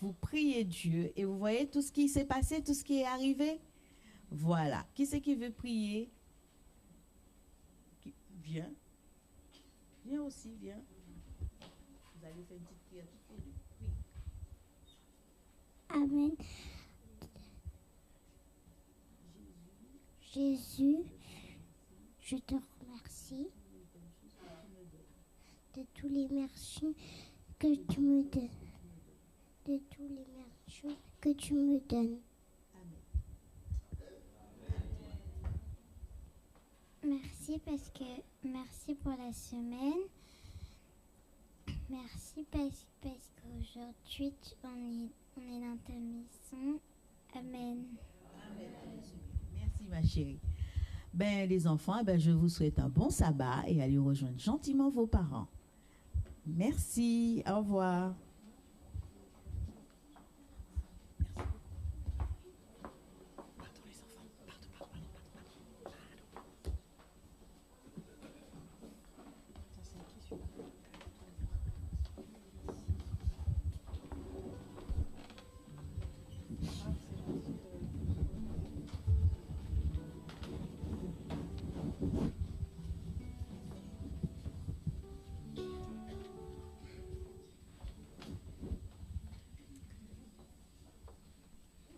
Vous priez Dieu et vous voyez tout ce qui s'est passé, tout ce qui est arrivé. Voilà. Qui c'est qui veut prier? Viens. Viens aussi, viens. Vous allez faire une petite prière toutes les deux. Oui. Amen. Jésus, je te remercie de tous les merci que tu me donnes. De tous les merci que tu me donnes. Merci pour la semaine. Merci parce qu'aujourd'hui on est dans ta maison. Amen. Merci ma chérie. Les enfants, je vous souhaite un bon sabbat et allez rejoindre gentiment vos parents. Merci, au revoir.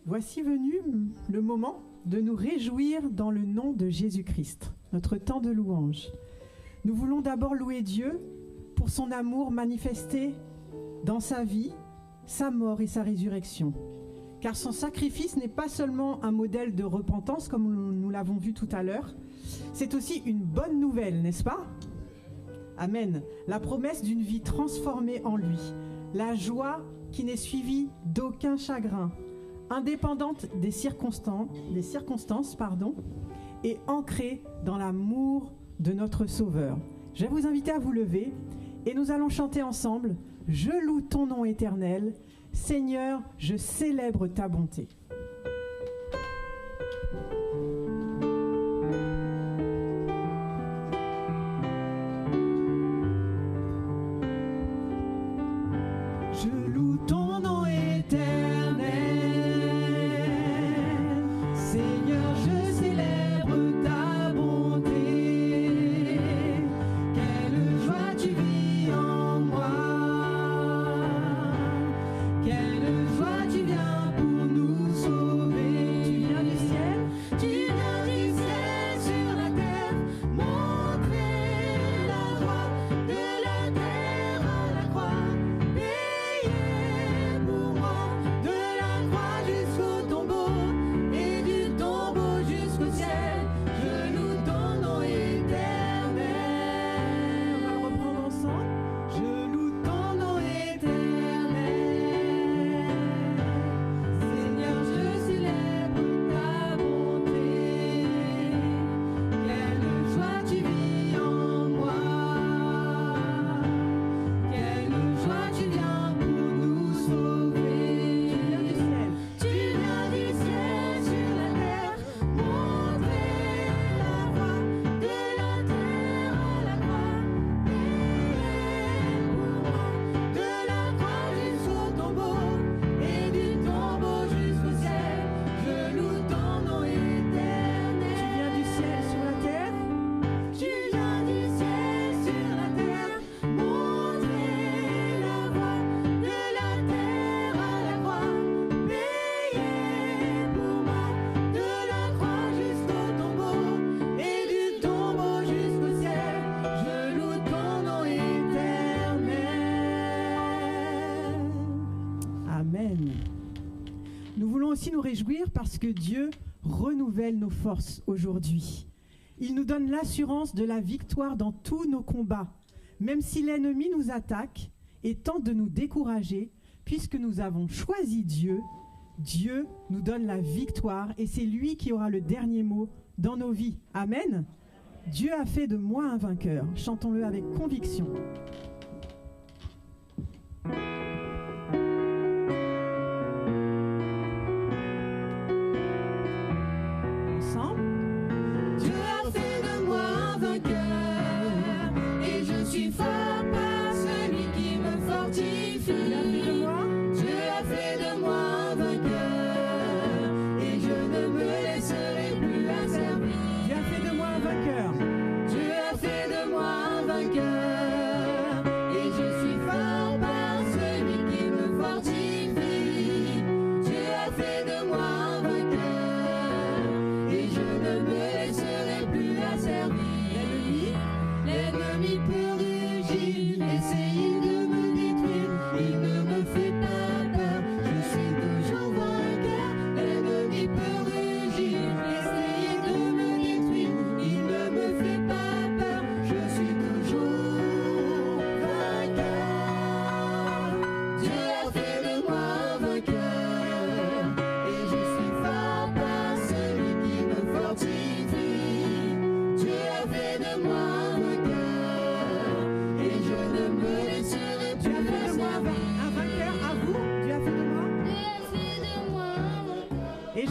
Voici venu le moment de nous réjouir dans le nom de Jésus-Christ, notre temps de louange. Nous voulons d'abord louer Dieu pour son amour manifesté dans sa vie, sa mort et sa résurrection. Car son sacrifice n'est pas seulement un modèle de repentance, comme nous l'avons vu tout à l'heure, c'est aussi une bonne nouvelle, n'est-ce pas? Amen. La promesse d'une vie transformée en lui, la joie qui n'est suivie d'aucun chagrin, indépendante des circonstances, et ancrée dans l'amour de notre Sauveur. Je vais vous inviter à vous lever et nous allons chanter ensemble « Je loue ton nom éternel, Seigneur, je célèbre ta bonté ». Nous réjouir parce que Dieu renouvelle nos forces aujourd'hui. Il nous donne l'assurance de la victoire dans tous nos combats, même si l'ennemi nous attaque et tente de nous décourager, puisque nous avons choisi Dieu. Dieu nous donne la victoire et c'est lui qui aura le dernier mot dans nos vies. Amen. Dieu a fait de moi un vainqueur. Chantons-le avec conviction.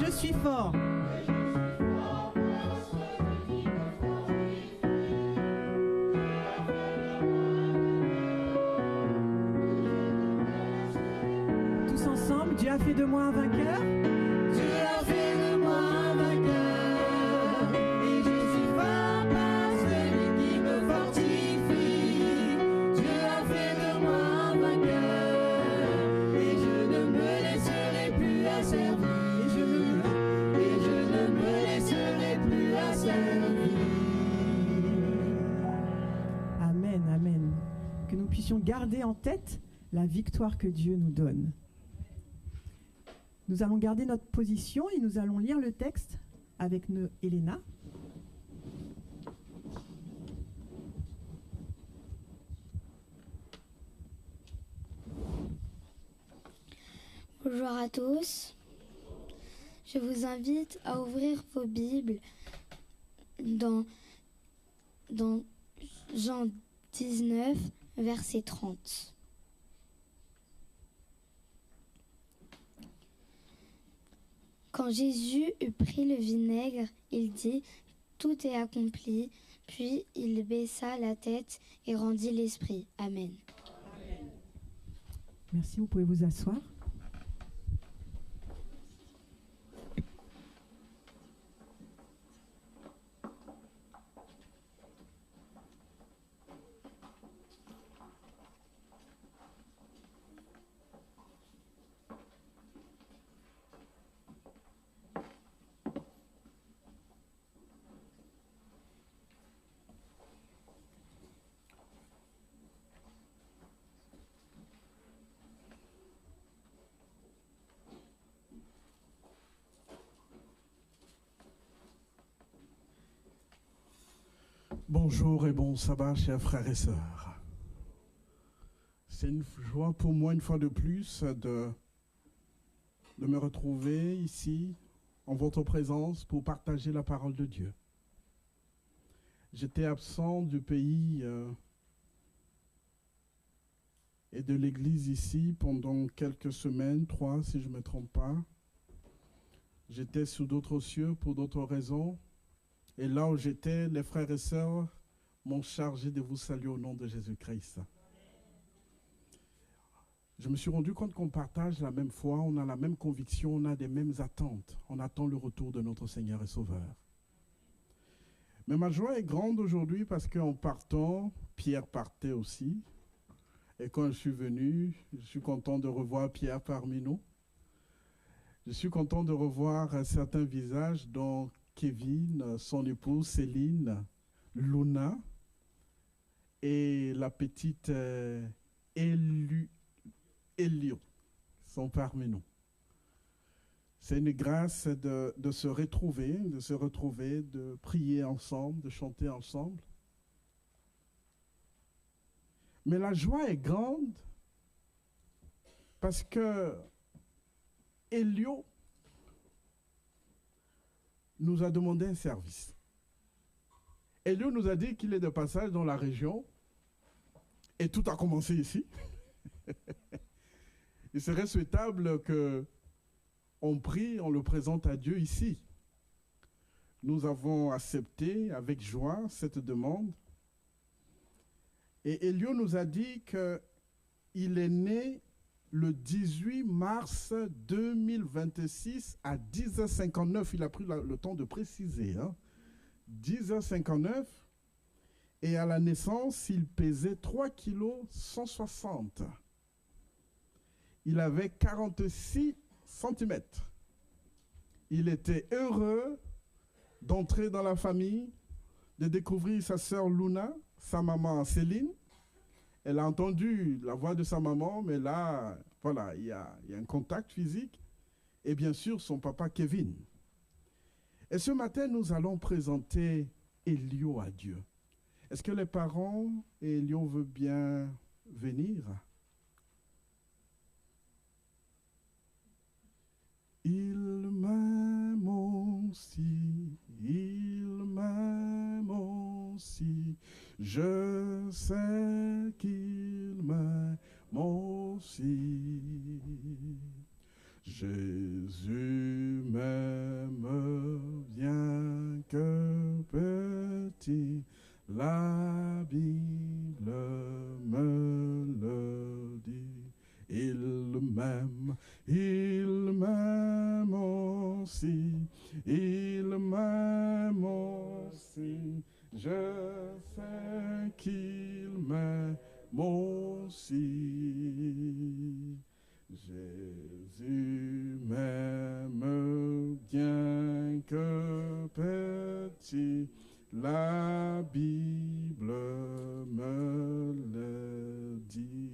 je suis fort. Tous ensemble, Dieu a fait de moi un vainqueur. Dieu a fait de moi un vainqueur. Et je suis fort par celui qui me fortifie. Dieu a fait de moi un vainqueur. Et je ne me laisserai plus asservir. Et je ne me laisserai plus asservir. Amen, amen. Que nous puissions garder en tête la victoire que Dieu nous donne. Nous allons garder notre position et nous allons lire le texte avec Elena. Bonjour à tous. Je vous invite à ouvrir vos Bibles dans Jean 19, verset 30. Quand Jésus eut pris le vinaigre, il dit « Tout est accompli », puis il baissa la tête et rendit l'esprit. Amen. Merci, vous pouvez vous asseoir. Bonjour et bon sabbat, chers frères et sœurs. C'est une joie pour moi, une fois de plus, de me retrouver ici, en votre présence, pour partager la parole de Dieu. J'étais absent du pays et de l'église ici pendant quelques semaines, 3 si je ne me trompe pas. J'étais sous d'autres cieux pour d'autres raisons. Et là où j'étais, les frères et sœurs m'ont chargé de vous saluer au nom de Jésus-Christ. Je me suis rendu compte qu'on partage la même foi, on a la même conviction, on a des mêmes attentes. On attend le retour de notre Seigneur et Sauveur. Mais ma joie est grande aujourd'hui parce qu'en partant, Pierre partait aussi. Et quand je suis venu, je suis content de revoir Pierre parmi nous. Je suis content de revoir certains visages dont Kevin, son épouse Céline, Luna et la petite Elio sont parmi nous. C'est une grâce de se retrouver, de prier ensemble, de chanter ensemble. Mais la joie est grande parce que Elio nous a demandé un service. Elio nous a dit qu'il est de passage dans la région et tout a commencé ici. Il serait souhaitable qu'on prie, on le présente à Dieu ici. Nous avons accepté avec joie cette demande. Et Elio nous a dit qu'il est né le 18 mars 2026 à 10h59, il a pris le temps de préciser, 10h59, et à la naissance, il pesait 3 kg 160. Il avait 46 cm. Il était heureux d'entrer dans la famille, de découvrir sa sœur Luna, sa maman Céline. Elle a entendu la voix de sa maman, mais là, voilà, il y a un contact physique. Et bien sûr, son papa Kevin. Et ce matin, nous allons présenter Elio à Dieu. Est-ce que les parents et Elio veulent bien venir? Il m'aime aussi, il m'aime aussi, je sais qu'il m'aime aussi. Jésus m'aime bien que petit, la Bible me le dit. Il m'aime aussi, il m'aime aussi. Je sais qu'il m'aime aussi. Jésus m'aime bien que petit, la Bible me le dit.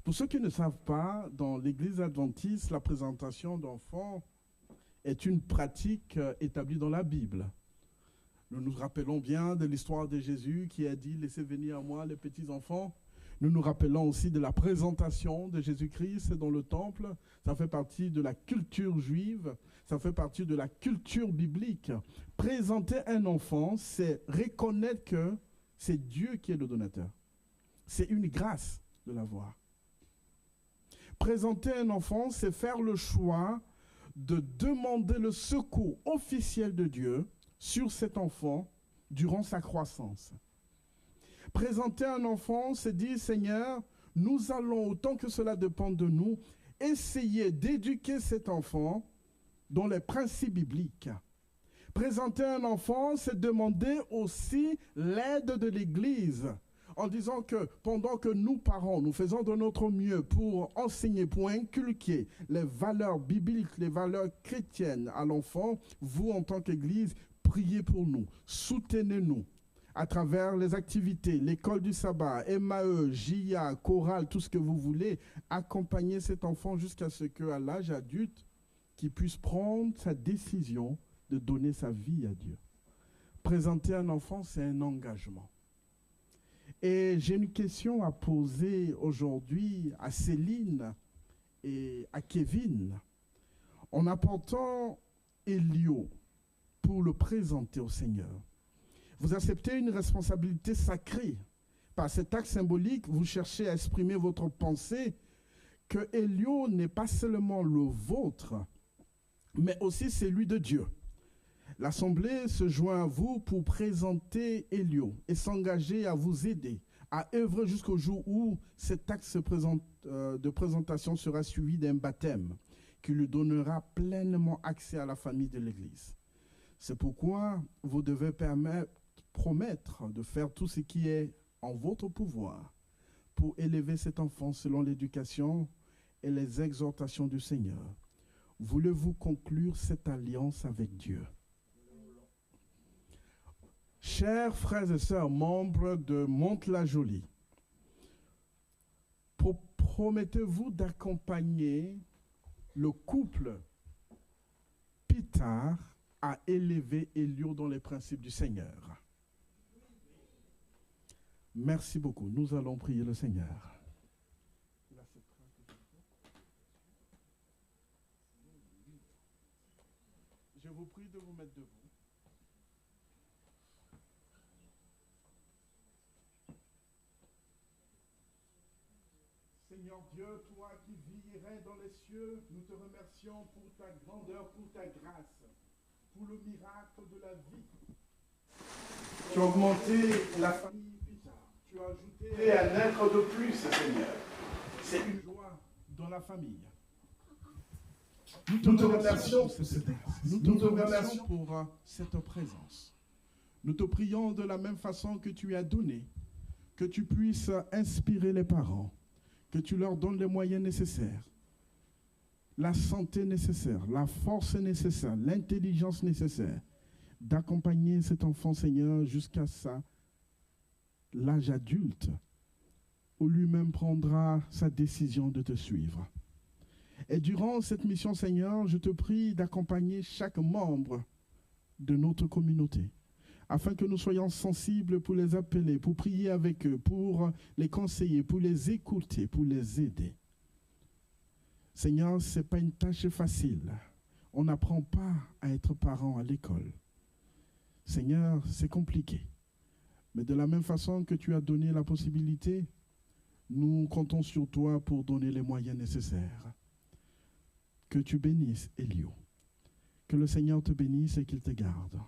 Pour ceux qui ne savent pas, dans l'Église adventiste, la présentation d'enfants est une pratique établie dans la Bible. Nous nous rappelons bien de l'histoire de Jésus qui a dit « Laissez venir à moi les petits enfants ». Nous nous rappelons aussi de la présentation de Jésus-Christ dans le temple. Ça fait partie de la culture juive, ça fait partie de la culture biblique. Présenter un enfant, c'est reconnaître que c'est Dieu qui est le donateur. C'est une grâce de l'avoir. Présenter un enfant, c'est faire le choix de demander le secours officiel de Dieu sur cet enfant durant sa croissance. Présenter un enfant, c'est dire, Seigneur, nous allons, autant que cela dépend de nous, essayer d'éduquer cet enfant dans les principes bibliques. Présenter un enfant, c'est demander aussi l'aide de l'Église, en disant que pendant que nous, parents, nous faisons de notre mieux pour enseigner, pour inculquer les valeurs bibliques, les valeurs chrétiennes à l'enfant, vous, en tant qu'Église, priez pour nous, soutenez-nous à travers les activités, l'école du sabbat, MAE, JIA, chorale, tout ce que vous voulez, accompagner cet enfant jusqu'à ce qu'à l'âge adulte, qu'il puisse prendre sa décision de donner sa vie à Dieu. Présenter un enfant, c'est un engagement. Et j'ai une question à poser aujourd'hui à Céline et à Kevin. En apportant Elio pour le présenter au Seigneur, vous acceptez une responsabilité sacrée. Par cet acte symbolique, vous cherchez à exprimer votre pensée que Elio n'est pas seulement le vôtre, mais aussi celui de Dieu. L'Assemblée se joint à vous pour présenter Elio et s'engager à vous aider, à œuvrer jusqu'au jour où cet acte de présentation sera suivi d'un baptême qui lui donnera pleinement accès à la famille de l'Église. C'est pourquoi vous devez promettre de faire tout ce qui est en votre pouvoir pour élever cet enfant selon l'éducation et les exhortations du Seigneur. Voulez-vous conclure cette alliance avec Dieu? Chers frères et sœurs, membres de Mantes-la-Jolie, promettez-vous d'accompagner le couple Pitard à élever Elio dans les principes du Seigneur? Merci beaucoup. Nous allons prier le Seigneur. Je vous prie de vous mettre debout. Seigneur Dieu, toi qui vis et règnes dans les cieux, nous te remercions pour ta grandeur, pour ta grâce, pour le miracle de la vie. Tu as augmenté la famille Pitard. Tu as ajouté un être de plus, Seigneur. C'est une joie dans la famille. Nous te remercions pour cette grâce. Nous te remercions pour cette présence. Nous te prions de la même façon que tu as donné, que tu puisses inspirer les parents, que tu leur donnes les moyens nécessaires, la santé nécessaire, la force nécessaire, l'intelligence nécessaire, d'accompagner cet enfant, Seigneur, jusqu'à l'âge adulte, où lui-même prendra sa décision de te suivre. Et durant cette mission, Seigneur, je te prie d'accompagner chaque membre de notre communauté, afin que nous soyons sensibles pour les appeler, pour prier avec eux, pour les conseiller, pour les écouter, pour les aider. Seigneur, ce n'est pas une tâche facile. On n'apprend pas à être parent à l'école. Seigneur, c'est compliqué. Mais de la même façon que tu as donné la possibilité, nous comptons sur toi pour donner les moyens nécessaires. que tu bénisses Elio. Que le Seigneur te bénisse et qu'il te garde.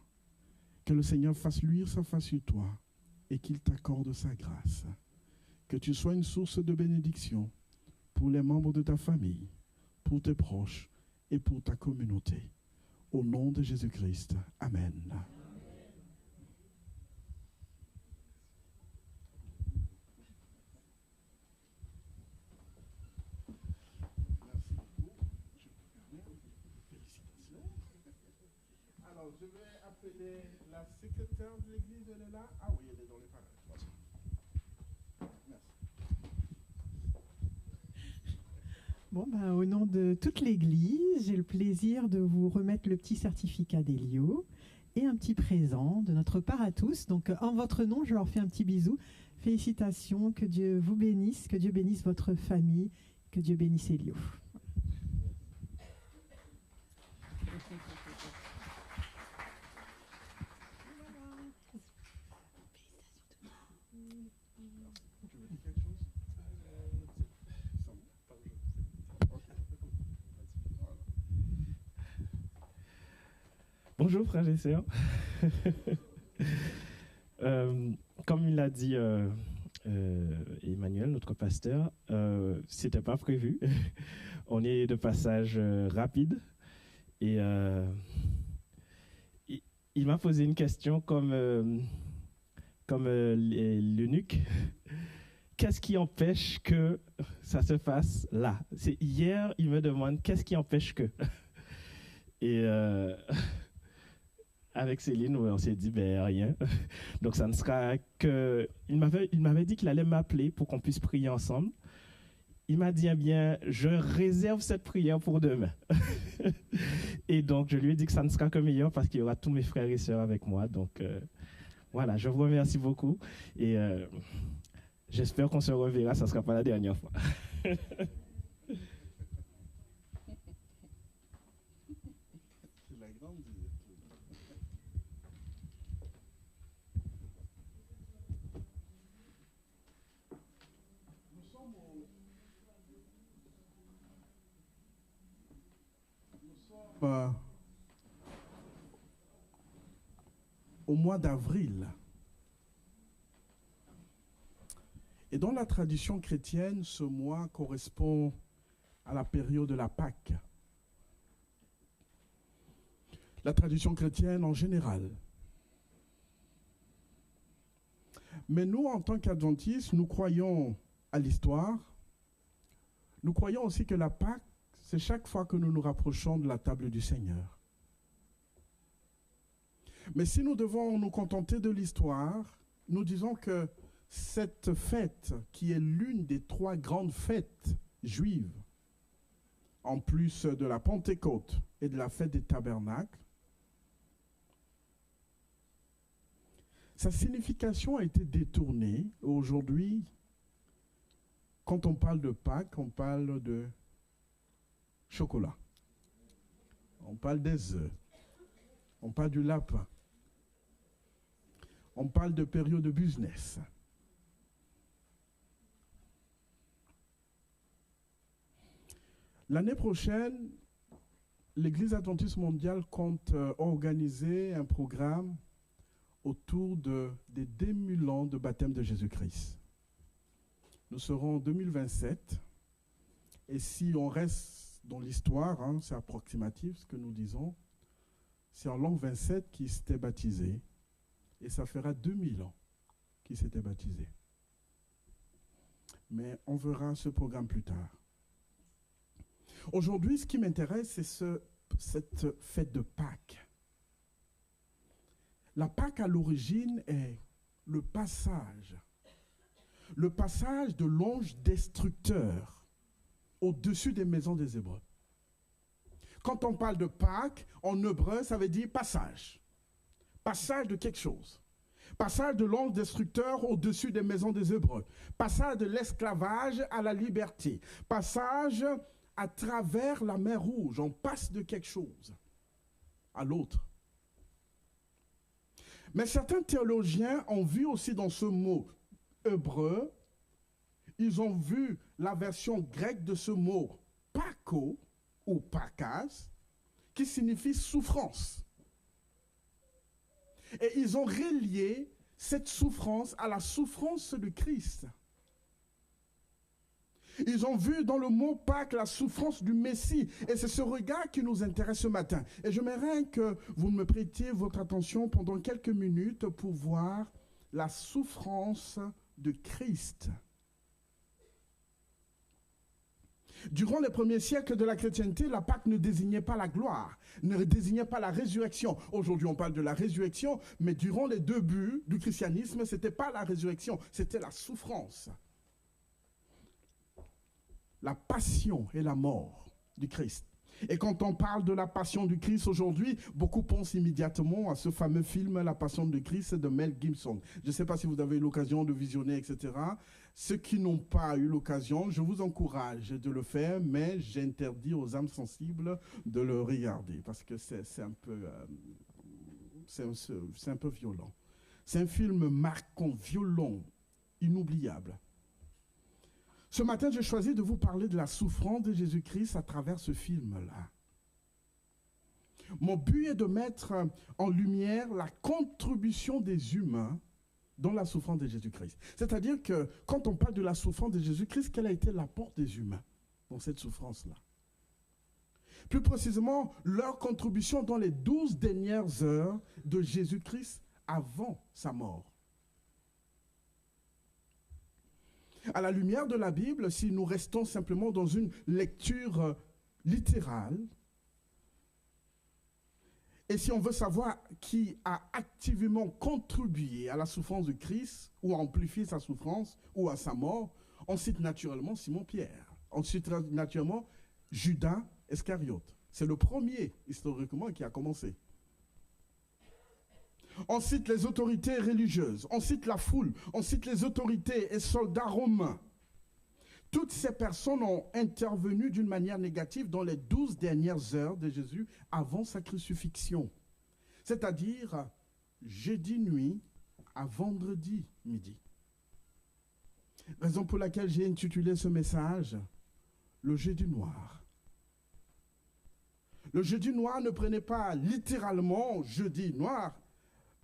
Que le Seigneur fasse luire sa face sur toi et qu'il t'accorde sa grâce. Que tu sois une source de bénédiction pour les membres de ta famille, pour tes proches et pour ta communauté. Au nom de Jésus-Christ. Amen. Alors, je vais appeler la secrétaire de l'église, elle est là. Ah oui, elle est dans les parages. Merci. Bon, ben, au nom de toute l'église, j'ai le plaisir de vous remettre le petit certificat d'Elio et un petit présent de notre part à tous. Donc, en votre nom, je leur fais un petit bisou. Félicitations, que Dieu vous bénisse, que Dieu bénisse votre famille, que Dieu bénisse Elio. Bonjour frères et sœurs. Comme il l'a dit Emmanuel, notre pasteur, c'était pas prévu. On est de passage rapide et il m'a posé une question comme l'eunuque. Qu'est-ce qui empêche que ça se fasse là? C'est hier, il me demande qu'est-ce qui empêche que. Et avec Céline, on s'est dit, ben rien. Donc ça ne sera que... Il m'avait dit qu'il allait m'appeler pour qu'on puisse prier ensemble. Il m'a dit, eh bien, je réserve cette prière pour demain. Et donc, je lui ai dit que ça ne sera que meilleur parce qu'il y aura tous mes frères et sœurs avec moi. Donc, voilà, je vous remercie beaucoup. Et j'espère qu'on se reverra, ça ne sera pas la dernière fois. Au mois d'avril. Et dans la tradition chrétienne, ce mois correspond à la période de la Pâque. La tradition chrétienne en général. Mais nous, en tant qu'adventistes, nous croyons à l'histoire. Nous croyons aussi que la Pâque, c'est chaque fois que nous nous rapprochons de la table du Seigneur. Mais si nous devons nous contenter de l'histoire, nous disons que cette fête, qui est l'une des 3 grandes fêtes juives, en plus de la Pentecôte et de la fête des tabernacles, sa signification a été détournée. Aujourd'hui, quand on parle de Pâques, on parle de chocolat. On parle des œufs. On parle du lapin. On parle de période de business. L'année prochaine, l'Église adventiste mondiale compte organiser un programme autour des 2000 ans de baptême de Jésus-Christ. Nous serons en 2027. Et si on reste dans l'histoire, c'est approximatif ce que nous disons, c'est en l'an 27 qu'il s'était baptisé. Et ça fera 2000 ans qu'il s'était baptisé. Mais on verra ce programme plus tard. Aujourd'hui, ce qui m'intéresse, c'est cette fête de Pâques. La Pâque, à l'origine, est le passage de l'ange destructeur au-dessus des maisons des Hébreux. Quand on parle de Pâques, en hébreu, ça veut dire passage. Passage de quelque chose. Passage de l'ange destructeur au-dessus des maisons des Hébreux. Passage de l'esclavage à la liberté. Passage à travers la mer Rouge. On passe de quelque chose à l'autre. Mais certains théologiens ont vu aussi dans ce mot hébreu, ils ont vu la version grecque de ce mot Pâko, ou pakaz, qui signifie souffrance. Et ils ont relié cette souffrance à la souffrance de Christ. Ils ont vu dans le mot Pâques la souffrance du Messie. Et c'est ce regard qui nous intéresse ce matin. Et j'aimerais que vous me prêtiez votre attention pendant quelques minutes pour voir la souffrance de Christ. Durant les premiers siècles de la chrétienté, la Pâque ne désignait pas la gloire, ne désignait pas la résurrection. Aujourd'hui, on parle de la résurrection, mais durant les débuts du christianisme, ce n'était pas la résurrection, c'était la souffrance. La passion et la mort du Christ. Et quand on parle de la passion du Christ aujourd'hui, beaucoup pensent immédiatement à ce fameux film La Passion du Christ de Mel Gibson. Je ne sais pas si vous avez eu l'occasion de visionner, etc. Ceux qui n'ont pas eu l'occasion, je vous encourage de le faire, mais j'interdis aux âmes sensibles de le regarder parce que c'est un peu violent. C'est un film marquant, violent, inoubliable. Ce matin, j'ai choisi de vous parler de la souffrance de Jésus-Christ à travers ce film-là. Mon but est de mettre en lumière la contribution des humains dans la souffrance de Jésus-Christ. C'est-à-dire que quand on parle de la souffrance de Jésus-Christ, quel a été l'apport des humains dans cette souffrance-là? Plus précisément, leur contribution dans les 12 dernières heures de Jésus-Christ avant sa mort. À la lumière de la Bible, si nous restons simplement dans une lecture littérale, et si on veut savoir qui a activement contribué à la souffrance de Christ, ou a amplifié sa souffrance, ou à sa mort, on cite naturellement Simon-Pierre. On cite naturellement Judas Iscariote. C'est le premier, historiquement, qui a commencé. On cite les autorités religieuses, on cite la foule, on cite les autorités et soldats romains. Toutes ces personnes ont intervenu d'une manière négative dans les 12 dernières heures de Jésus avant sa crucifixion. C'est-à-dire jeudi nuit à vendredi midi. Raison pour laquelle j'ai intitulé ce message « Le jeudi noir ». Le jeudi noir ne prenait pas littéralement jeudi noir,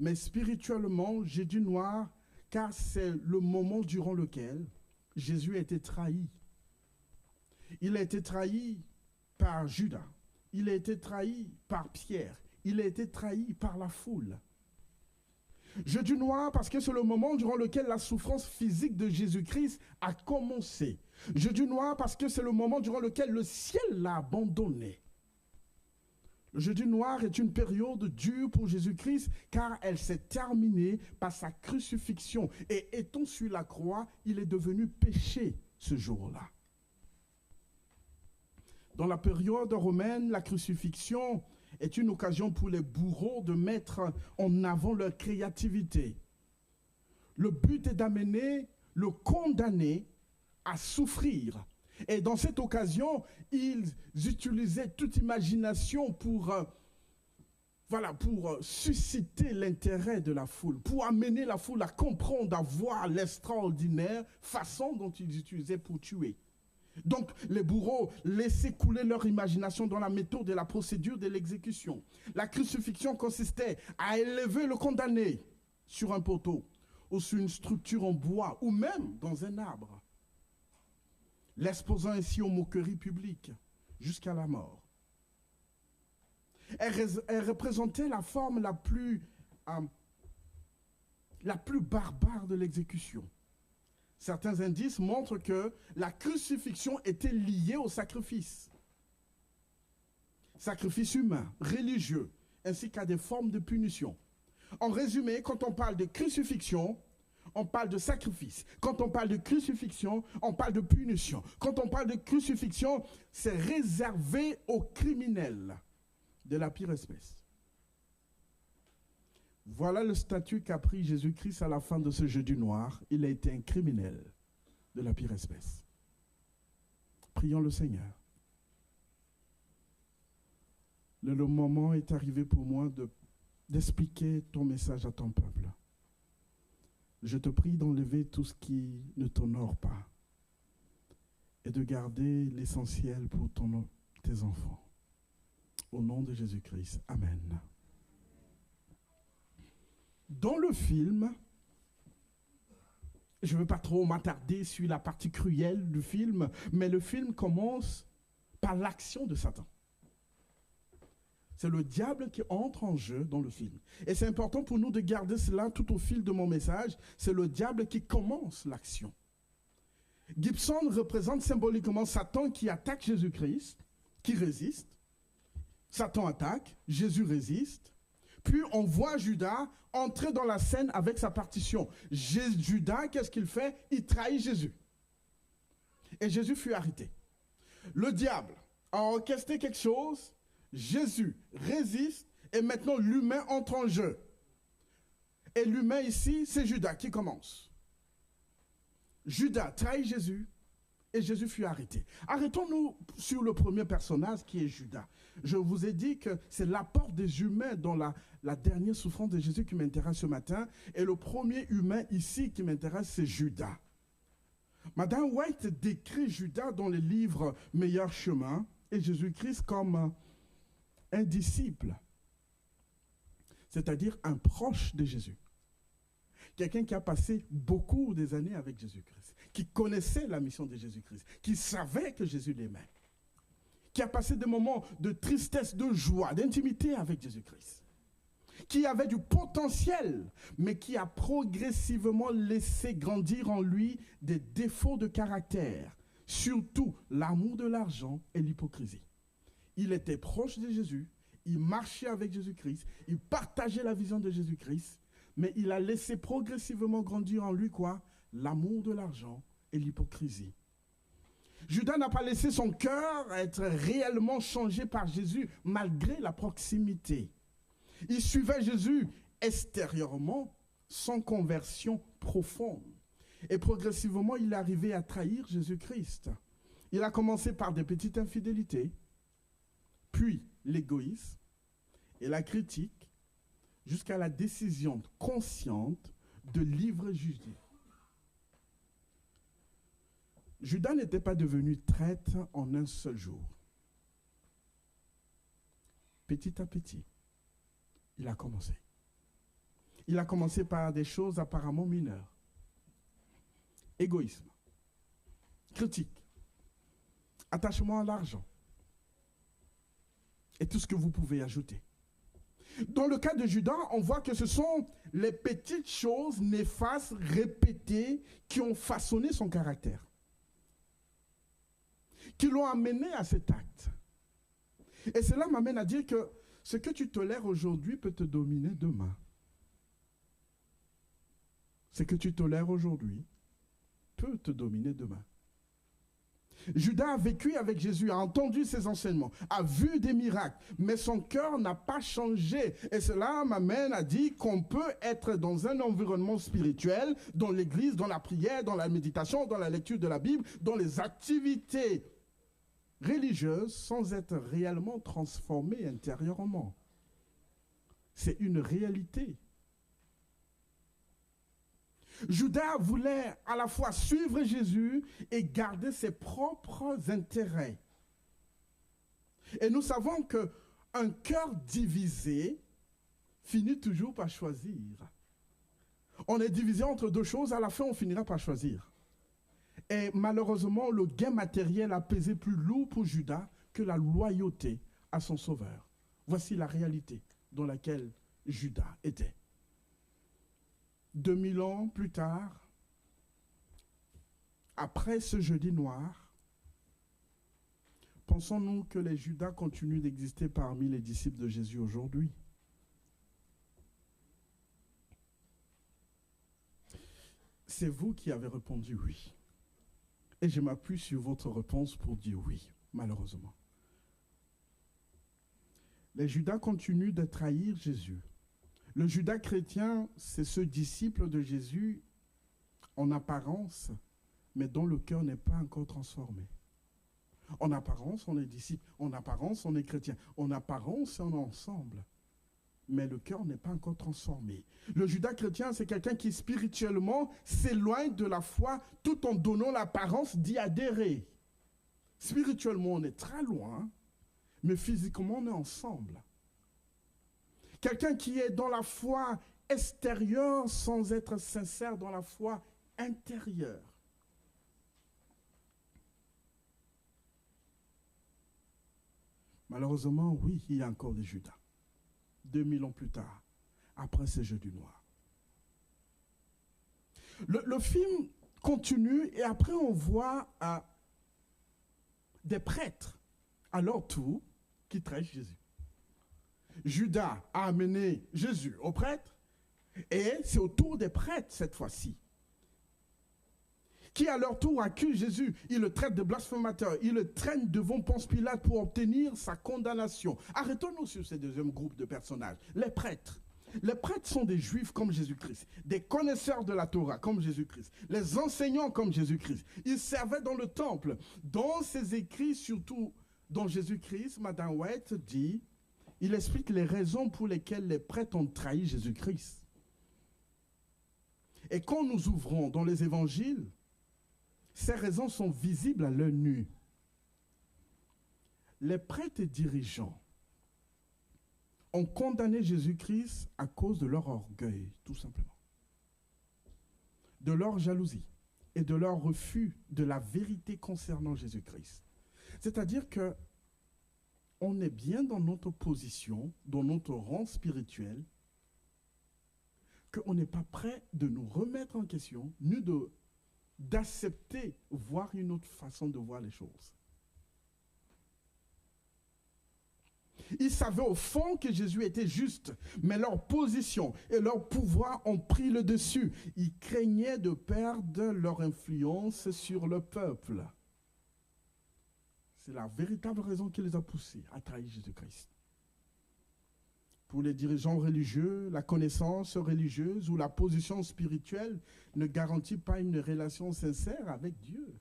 mais spirituellement, jeudi noir, car c'est le moment durant lequel Jésus a été trahi. Il a été trahi par Judas. Il a été trahi par Pierre. Il a été trahi par la foule. Jeudi noir parce que c'est le moment durant lequel la souffrance physique de Jésus-Christ a commencé. Jeudi noir parce que c'est le moment durant lequel le ciel l'a abandonné. Le jeudi noir est une période dure pour Jésus-Christ car elle s'est terminée par sa crucifixion. Et étant sur la croix, il est devenu péché ce jour-là. Dans la période romaine, la crucifixion est une occasion pour les bourreaux de mettre en avant leur créativité. Le but est d'amener le condamné à souffrir. Et dans cette occasion, ils utilisaient toute imagination pour susciter l'intérêt de la foule, pour amener la foule à comprendre, à voir l'extraordinaire façon dont ils utilisaient pour tuer. Donc, les bourreaux laissaient couler leur imagination dans la méthode et la procédure de l'exécution. La crucifixion consistait à élever le condamné sur un poteau ou sur une structure en bois ou même dans un arbre, l'exposant ainsi aux moqueries publiques jusqu'à la mort. Elle représentait la forme la plus barbare de l'exécution. Certains indices montrent que la crucifixion était liée au sacrifice. Sacrifice humain, religieux, ainsi qu'à des formes de punition. En résumé, quand on parle de crucifixion, on parle de sacrifice. Quand on parle de crucifixion, on parle de punition. Quand on parle de crucifixion, c'est réservé aux criminels de la pire espèce. Voilà le statut qu'a pris Jésus-Christ à la fin de ce jeudi noir. Il a été un criminel de la pire espèce. Prions le Seigneur. Le moment est arrivé pour moi d'expliquer ton message à ton peuple. Je te prie d'enlever tout ce qui ne t'honore pas et de garder l'essentiel pour tes enfants. Au nom de Jésus-Christ. Amen. Dans le film, je ne veux pas trop m'attarder sur la partie cruelle du film, mais le film commence par l'action de Satan. C'est le diable qui entre en jeu dans le film. Et c'est important pour nous de garder cela tout au fil de mon message. C'est le diable qui commence l'action. Gibson représente symboliquement Satan qui attaque Jésus-Christ, qui résiste. Satan attaque, Jésus résiste. Puis on voit Judas entrer dans la scène avec sa partition. Judas, qu'est-ce qu'il fait? Il trahit Jésus. Et Jésus fut arrêté. Le diable a orchestré quelque chose, Jésus résiste, et maintenant l'humain entre en jeu. Et l'humain ici, c'est Judas qui commence. Judas trahit Jésus, et Jésus fut arrêté. Arrêtons-nous sur le premier personnage qui est Judas. Je vous ai dit que c'est l'apport des humains dans la dernière souffrance de Jésus qui m'intéresse ce matin. Et le premier humain ici qui m'intéresse, c'est Judas. Madame White décrit Judas dans les livres Meilleur chemin et Jésus-Christ comme un disciple, c'est-à-dire un proche de Jésus. Quelqu'un qui a passé beaucoup des années avec Jésus-Christ, qui connaissait la mission de Jésus-Christ, qui savait que Jésus l'aimait, qui a passé des moments de tristesse, de joie, d'intimité avec Jésus-Christ, qui avait du potentiel, mais qui a progressivement laissé grandir en lui des défauts de caractère, surtout l'amour de l'argent et l'hypocrisie. Il était proche de Jésus, il marchait avec Jésus-Christ, il partageait la vision de Jésus-Christ, mais il a laissé progressivement grandir en lui quoi? L'amour de l'argent et l'hypocrisie. Judas n'a pas laissé son cœur être réellement changé par Jésus malgré la proximité. Il suivait Jésus extérieurement, sans conversion profonde. Et progressivement, il est arrivé à trahir Jésus-Christ. Il a commencé par des petites infidélités, puis l'égoïsme et la critique, jusqu'à la décision consciente de livrer Jésus. Judas n'était pas devenu traître en un seul jour. Petit à petit, il a commencé. Il a commencé par des choses apparemment mineures. Égoïsme, critique, attachement à l'argent, et tout ce que vous pouvez ajouter. Dans le cas de Judas, on voit que ce sont les petites choses néfastes répétées qui ont façonné son caractère, qui l'ont amené à cet acte. Et cela m'amène à dire que ce que tu tolères aujourd'hui peut te dominer demain. Ce que tu tolères aujourd'hui peut te dominer demain. Judas a vécu avec Jésus, a entendu ses enseignements, a vu des miracles, mais son cœur n'a pas changé. Et cela m'amène à dire qu'on peut être dans un environnement spirituel, dans l'église, dans la prière, dans la méditation, dans la lecture de la Bible, dans les activités religieuses, sans être réellement transformé intérieurement. C'est une réalité. Judas voulait à la fois suivre Jésus et garder ses propres intérêts. Et nous savons qu'un cœur divisé finit toujours par choisir. On est divisé entre deux choses, à la fin on finira par choisir. Et malheureusement, le gain matériel a pesé plus lourd pour Judas que la loyauté à son sauveur. Voici la réalité dans laquelle Judas était. 2000 ans plus tard, après ce jeudi noir, pensons-nous que les Judas continuent d'exister parmi les disciples de Jésus aujourd'hui? C'est vous qui avez répondu oui. Et je m'appuie sur votre réponse pour dire oui, malheureusement. Les Judas continuent de trahir Jésus. Le Judas chrétien, c'est ce disciple de Jésus en apparence, mais dont le cœur n'est pas encore transformé. En apparence, on est disciple. En apparence, on est chrétien. En apparence, on est ensemble. Mais le cœur n'est pas encore transformé. Le Judas chrétien, c'est quelqu'un qui spirituellement s'éloigne de la foi tout en donnant l'apparence d'y adhérer. Spirituellement, on est très loin, mais physiquement, on est ensemble. Quelqu'un qui est dans la foi extérieure sans être sincère dans la foi intérieure. Malheureusement, oui, il y a encore des Judas. 2000 ans plus tard, après ces Jeudis noirs. Le film continue et après on voit des prêtres à leur tour qui trahissent Jésus. Judas a amené Jésus aux prêtres et c'est au tour des prêtres cette fois-ci qui à leur tour accusent Jésus. Ils le traitent de blasphémateur, ils le traînent devant Ponce Pilate pour obtenir sa condamnation. Arrêtons-nous sur ce deuxième groupe de personnages, les prêtres. Les prêtres sont des juifs comme Jésus-Christ, des connaisseurs de la Torah comme Jésus-Christ, les enseignants comme Jésus-Christ. Ils servaient dans le temple. Dans ses écrits, surtout dans Jésus-Christ, Madame White dit, il explique les raisons pour lesquelles les prêtres ont trahi Jésus-Christ. Et quand nous ouvrons dans les évangiles, ces raisons sont visibles à l'œil nu. Les prêtres et dirigeants ont condamné Jésus-Christ à cause de leur orgueil, tout simplement, de leur jalousie et de leur refus de la vérité concernant Jésus-Christ. C'est-à-dire que on est bien dans notre position, dans notre rang spirituel, qu'on n'est pas prêt de nous remettre en question, ni d'accepter voir une autre façon de voir les choses. Ils savaient au fond que Jésus était juste, mais leur position et leur pouvoir ont pris le dessus. Ils craignaient de perdre leur influence sur le peuple. C'est la véritable raison qui les a poussés à trahir Jésus-Christ. Pour les dirigeants religieux, la connaissance religieuse ou la position spirituelle ne garantit pas une relation sincère avec Dieu.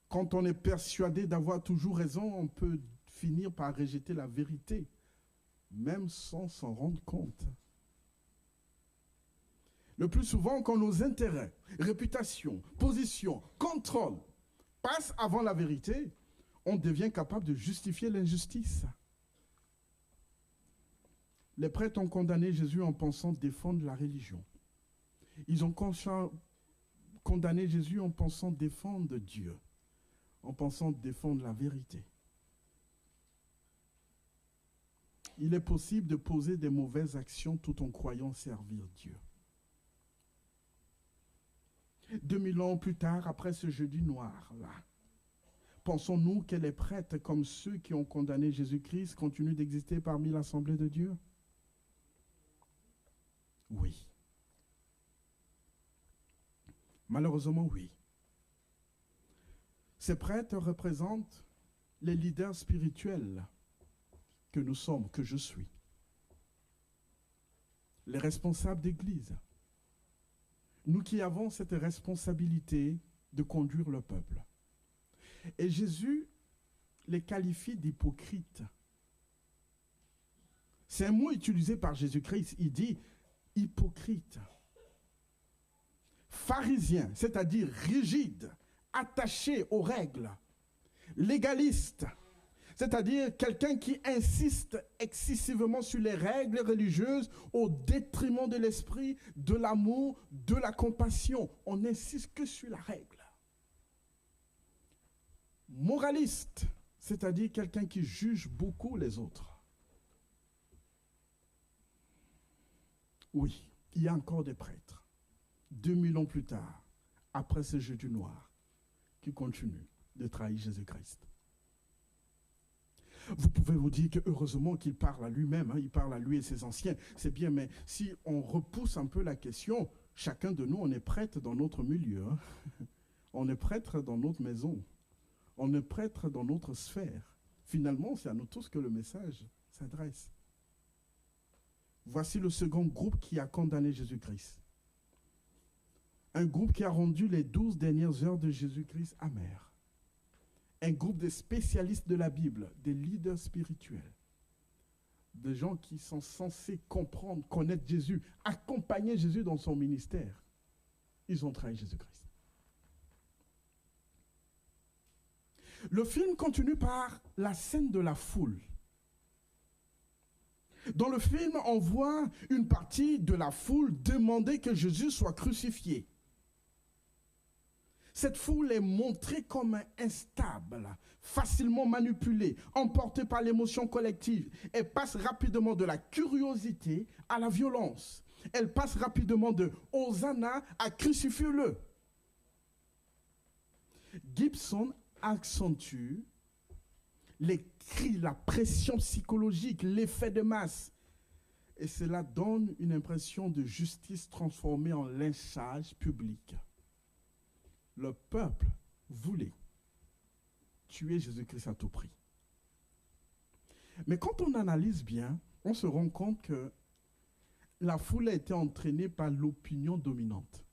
Quand on est persuadé d'avoir toujours raison, on peut finir par rejeter la vérité, même sans s'en rendre compte. Le plus souvent, quand nos intérêts, réputation, position, contrôle passent avant la vérité, on devient capable de justifier l'injustice. Les prêtres ont condamné Jésus en pensant défendre la religion. Ils ont condamné Jésus en pensant défendre Dieu, en pensant défendre la vérité. Il est possible de poser des mauvaises actions tout en croyant servir Dieu. 2000 ans plus tard, après ce jeudi noir-là, pensons-nous que les prêtres, comme ceux qui ont condamné Jésus-Christ, continuent d'exister parmi l'Assemblée de Dieu? Oui. Malheureusement, oui. Ces prêtres représentent les leaders spirituels que nous sommes, que je suis. Les responsables d'église. Nous qui avons cette responsabilité de conduire le peuple. Et Jésus les qualifie d'hypocrites. C'est un mot utilisé par Jésus-Christ. Il dit hypocrite. Pharisien, c'est-à-dire rigide, attaché aux règles. Légaliste, c'est-à-dire quelqu'un qui insiste excessivement sur les règles religieuses au détriment de l'esprit, de l'amour, de la compassion. On n'insiste que sur la règle. Moraliste, c'est-à-dire quelqu'un qui juge beaucoup les autres. Oui, il y a encore des prêtres, 2000 ans plus tard, après ce jeudi noir, qui continuent de trahir Jésus-Christ. Vous pouvez vous dire que heureusement qu'il parle à lui-même, il parle à lui et ses anciens, c'est bien, mais si on repousse un peu la question, chacun de nous, on est prêtre dans notre milieu, on est prêtre dans notre maison, on est prêtre dans notre sphère. Finalement, c'est à nous tous que le message s'adresse. Voici le second groupe qui a condamné Jésus-Christ. Un groupe qui a rendu les 12 dernières heures de Jésus-Christ amères. Un groupe de spécialistes de la Bible, des leaders spirituels, des gens qui sont censés comprendre, connaître Jésus, accompagner Jésus dans son ministère. Ils ont trahi Jésus-Christ. Le film continue par la scène de la foule. Dans le film, on voit une partie de la foule demander que Jésus soit crucifié. Cette foule est montrée comme instable, facilement manipulée, emportée par l'émotion collective. Elle passe rapidement de la curiosité à la violence. Elle passe rapidement de « Hosanna » à « Crucifie-le ». Gibson accentue les cris, la pression psychologique, l'effet de masse. Et cela donne une impression de justice transformée en lynchage public. Le peuple voulait tuer Jésus-Christ à tout prix. Mais quand on analyse bien, on se rend compte que la foule a été entraînée par l'opinion dominante.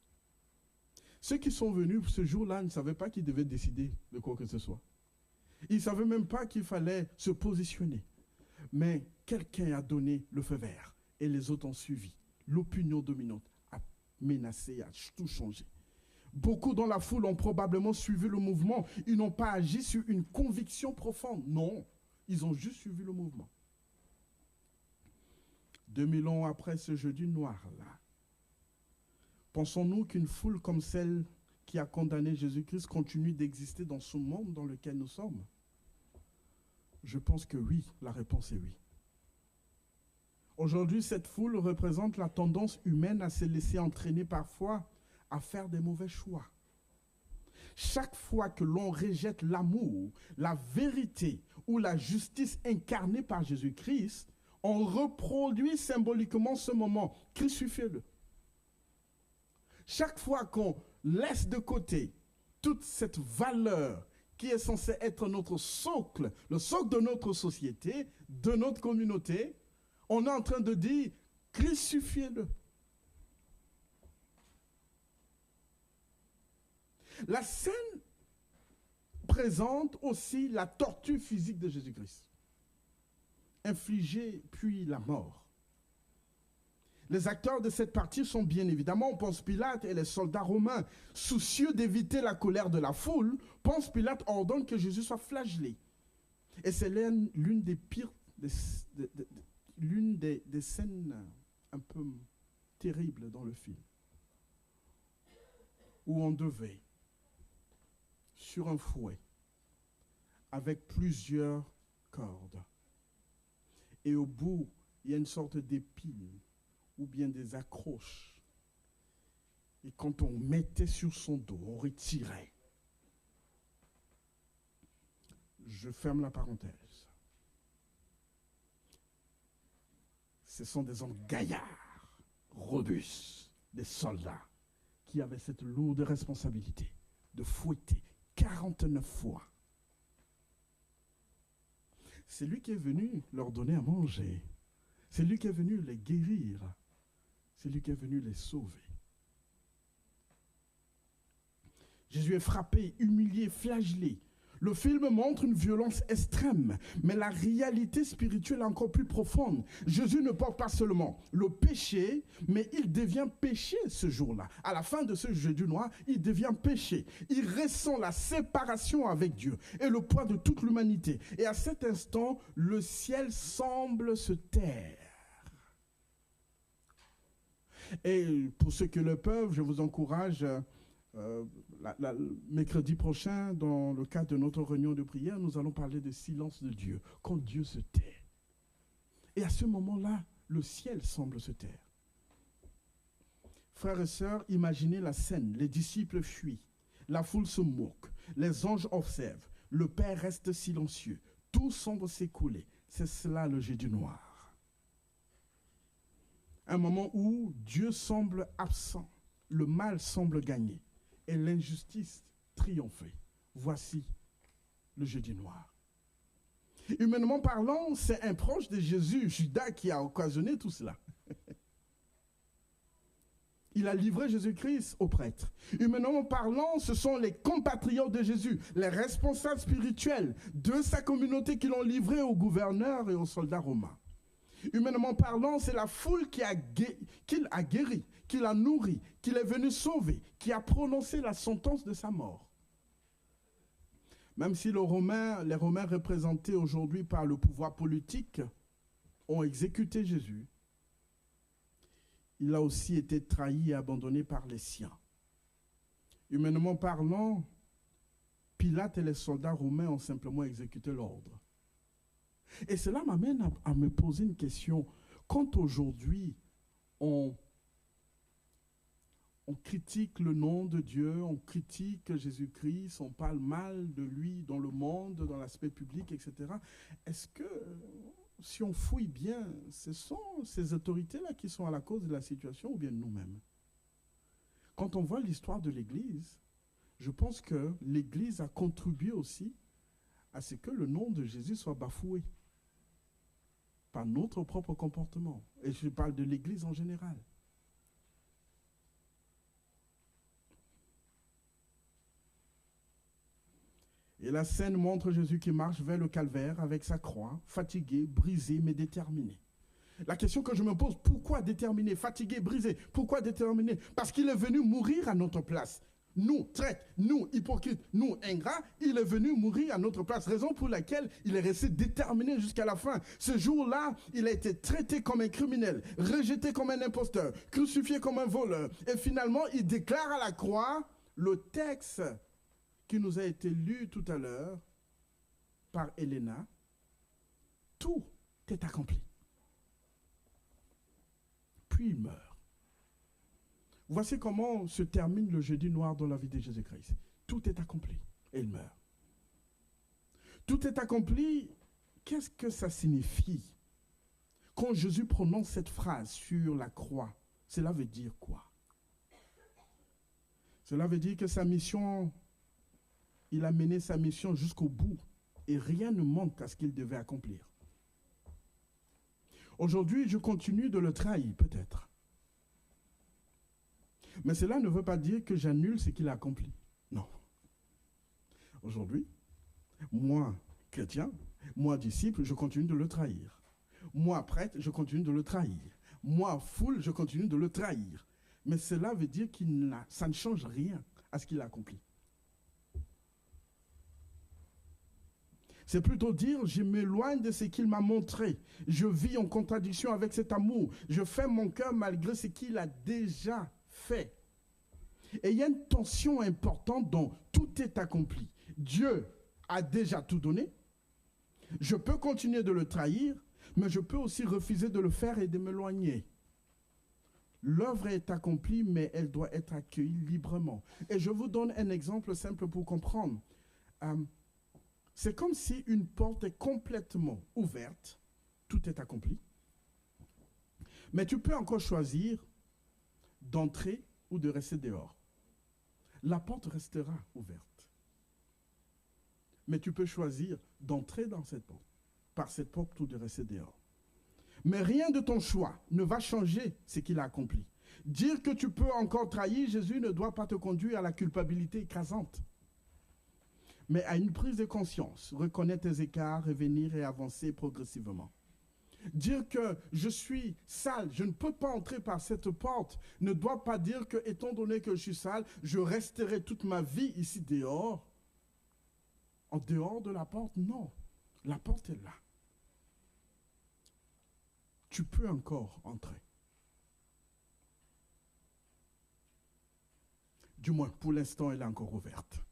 Ceux qui sont venus ce jour-là ne savaient pas qu'ils devaient décider de quoi que ce soit. Ils ne savaient même pas qu'il fallait se positionner. Mais quelqu'un a donné le feu vert et les autres ont suivi. L'opinion dominante a menacé, a tout changé. Beaucoup dans la foule ont probablement suivi le mouvement. Ils n'ont pas agi sur une conviction profonde. Non, ils ont juste suivi le mouvement. 2000 ans après ce jeudi noir-là, pensons-nous qu'une foule comme celle qui a condamné Jésus-Christ continue d'exister dans ce monde dans lequel nous sommes? Je pense que oui, la réponse est oui. Aujourd'hui, cette foule représente la tendance humaine à se laisser entraîner parfois à faire des mauvais choix. Chaque fois que l'on rejette l'amour, la vérité ou la justice incarnée par Jésus-Christ, on reproduit symboliquement ce moment. Crucifiez-le. Chaque fois qu'on laisse de côté toute cette valeur qui est censée être notre socle, le socle de notre société, de notre communauté, on est en train de dire crucifiez-le. La scène présente aussi la torture physique de Jésus-Christ, infligée puis la mort. Les acteurs de cette partie sont bien évidemment Ponce Pilate et les soldats romains. Soucieux d'éviter la colère de la foule, Ponce Pilate ordonne que Jésus soit flagellé. Et c'est l'une des pires, l'une des scènes un peu terribles dans le film, où on devait, sur un fouet, avec plusieurs cordes, et au bout, il y a une sorte d'épine, ou bien des accroches. Et quand on mettait sur son dos, on retirait. Je ferme la parenthèse. Ce sont des hommes gaillards, robustes, des soldats, qui avaient cette lourde responsabilité de fouetter 49 fois. C'est lui qui est venu leur donner à manger. C'est lui qui est venu les guérir. C'est lui qui est venu les sauver. Jésus est frappé, humilié, flagellé. Le film montre une violence extrême, mais la réalité spirituelle est encore plus profonde. Jésus ne porte pas seulement le péché, mais il devient péché ce jour-là. À la fin de ce jeudi noir, il devient péché. Il ressent la séparation avec Dieu et le poids de toute l'humanité. Et à cet instant, le ciel semble se taire. Et pour ceux qui le peuvent, je vous encourage, mercredi prochain, dans le cadre de notre réunion de prière, nous allons parler de silence de Dieu, quand Dieu se tait. Et à ce moment-là, le ciel semble se taire. Frères et sœurs, imaginez la scène. Les disciples fuient, la foule se moque, les anges observent, le Père reste silencieux, tout semble s'écouler. C'est cela le jeudi noir. Un moment où Dieu semble absent, le mal semble gagner et l'injustice triompher. Voici le jeudi noir. Humainement parlant, c'est un proche de Jésus, Judas, qui a occasionné tout cela. Il a livré Jésus-Christ aux prêtres. Humainement parlant, ce sont les compatriotes de Jésus, les responsables spirituels de sa communauté qui l'ont livré aux gouverneurs et aux soldats romains. Humainement parlant, c'est la foule qu'il a guéri, qu'il a nourri, qu'il est venu sauver, qui a prononcé la sentence de sa mort. Même si les Romains représentés aujourd'hui par le pouvoir politique ont exécuté Jésus, il a aussi été trahi et abandonné par les siens. Humainement parlant, Pilate et les soldats romains ont simplement exécuté l'ordre. Et cela m'amène à me poser une question. Quand aujourd'hui, on critique le nom de Dieu, on critique Jésus-Christ, on parle mal de lui dans le monde, dans l'aspect public, etc. Est-ce que, si on fouille bien, ce sont ces autorités-là qui sont à la cause de la situation ou bien nous-mêmes? Quand on voit l'histoire de l'Église, je pense que l'Église a contribué aussi à ce que le nom de Jésus soit bafoué par notre propre comportement. Et je parle de l'Église en général. Et la scène montre Jésus qui marche vers le calvaire avec sa croix, fatigué, brisé, mais déterminé. La question que je me pose, pourquoi déterminé, fatigué, brisé? Pourquoi déterminé? Parce qu'il est venu mourir à notre place. Nous, traîtres, nous, hypocrites, nous, ingrats, il est venu mourir à notre place. Raison pour laquelle il est resté déterminé jusqu'à la fin. Ce jour-là, il a été traité comme un criminel, rejeté comme un imposteur, crucifié comme un voleur. Et finalement, il déclare à la croix le texte qui nous a été lu tout à l'heure par Elena. Tout est accompli. Puis il meurt. Voici comment se termine le jeudi noir dans la vie de Jésus-Christ. Tout est accompli et il meurt. Tout est accompli, qu'est-ce que ça signifie? Quand Jésus prononce cette phrase sur la croix, cela veut dire quoi? Cela veut dire que sa mission, il a mené sa mission jusqu'au bout et rien ne manque à ce qu'il devait accomplir. Aujourd'hui, je continue de le trahir, peut-être. Mais cela ne veut pas dire que j'annule ce qu'il a accompli. Non. Aujourd'hui, moi, chrétien, moi, disciple, je continue de le trahir. Moi, prêtre, je continue de le trahir. Moi, foule, je continue de le trahir. Mais cela veut dire que ça ne change rien à ce qu'il a accompli. C'est plutôt dire, je m'éloigne de ce qu'il m'a montré. Je vis en contradiction avec cet amour. Je fais mon cœur malgré ce qu'il a déjà fait. Et il y a une tension importante dont tout est accompli. Dieu a déjà tout donné. Je peux continuer de le trahir, mais je peux aussi refuser de le faire et de m'éloigner. L'œuvre est accomplie, mais elle doit être accueillie librement. Et je vous donne un exemple simple pour comprendre. C'est comme si une porte est complètement ouverte, tout est accompli, mais tu peux encore choisir d'entrer ou de rester dehors. La porte restera ouverte, mais tu peux choisir d'entrer dans cette porte, par cette porte ou de rester dehors. Mais rien de ton choix ne va changer ce qu'il a accompli. Dire que tu peux encore trahir Jésus ne doit pas te conduire à la culpabilité écrasante, mais à une prise de conscience, reconnaître tes écarts, revenir et avancer progressivement. Dire que je suis sale, je ne peux pas entrer par cette porte, ne doit pas dire que, étant donné que je suis sale, je resterai toute ma vie ici dehors. En dehors de la porte, non. La porte est là. Tu peux encore entrer. Du moins, pour l'instant, elle est encore ouverte.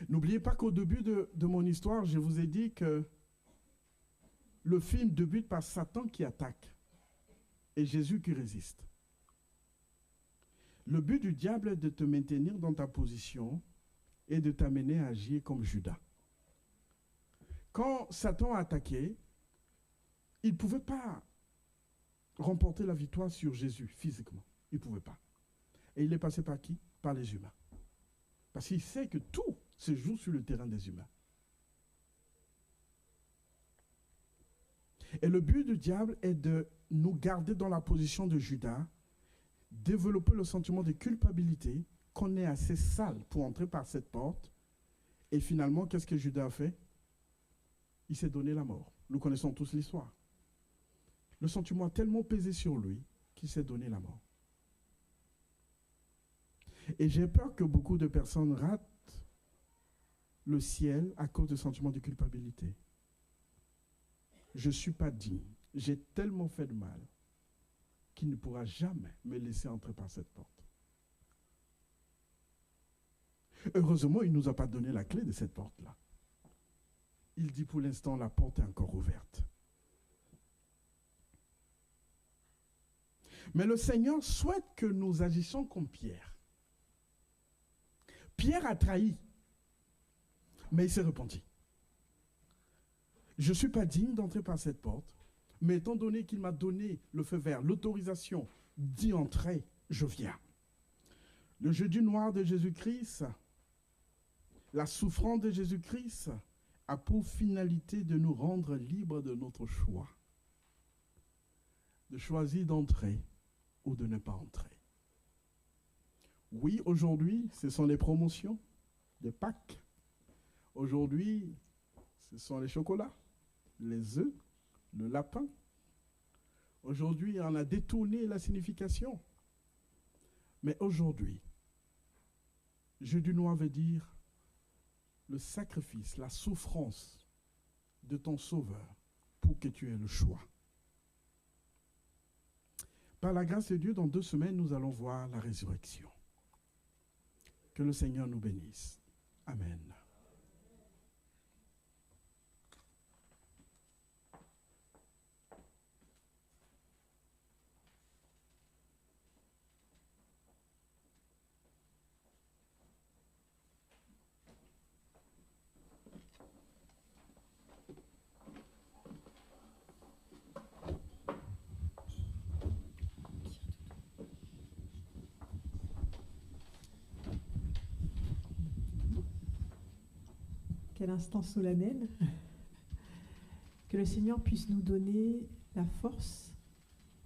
N'oubliez pas qu'au début de mon histoire, je vous ai dit que le film débute par Satan qui attaque et Jésus qui résiste. Le but du diable est de te maintenir dans ta position et de t'amener à agir comme Judas. Quand Satan a attaqué, il ne pouvait pas remporter la victoire sur Jésus physiquement. Il ne pouvait pas. Et il est passé par qui? Par les humains. Parce qu'il sait que tout se joue sur le terrain des humains. Et le but du diable est de nous garder dans la position de Judas, développer le sentiment de culpabilité, qu'on est assez sale pour entrer par cette porte. Et finalement, qu'est-ce que Judas a fait? Il s'est donné la mort. Nous connaissons tous l'histoire. Le sentiment a tellement pesé sur lui qu'il s'est donné la mort. Et j'ai peur que beaucoup de personnes ratent le ciel à cause de sentiments de culpabilité. Je ne suis pas digne. J'ai tellement fait de mal qu'il ne pourra jamais me laisser entrer par cette porte. Heureusement, il ne nous a pas donné la clé de cette porte-là. Il dit pour l'instant, la porte est encore ouverte. Mais le Seigneur souhaite que nous agissions comme Pierre. Pierre a trahi, mais il s'est repenti. Je ne suis pas digne d'entrer par cette porte, mais étant donné qu'il m'a donné le feu vert, l'autorisation d'y entrer, je viens. Le jeudi noir de Jésus-Christ, la souffrance de Jésus-Christ a pour finalité de nous rendre libres de notre choix, de choisir d'entrer ou de ne pas entrer. Oui, aujourd'hui, ce sont les promotions de Pâques. Aujourd'hui, ce sont les chocolats, les œufs, le lapin. Aujourd'hui, on a détourné la signification. Mais aujourd'hui, jeudi noir veut dire le sacrifice, la souffrance de ton Sauveur pour que tu aies le choix. Par la grâce de Dieu, dans 2 semaines, nous allons voir la résurrection. Que le Seigneur nous bénisse. Amen. Quel instant solennel. Que le Seigneur puisse nous donner la force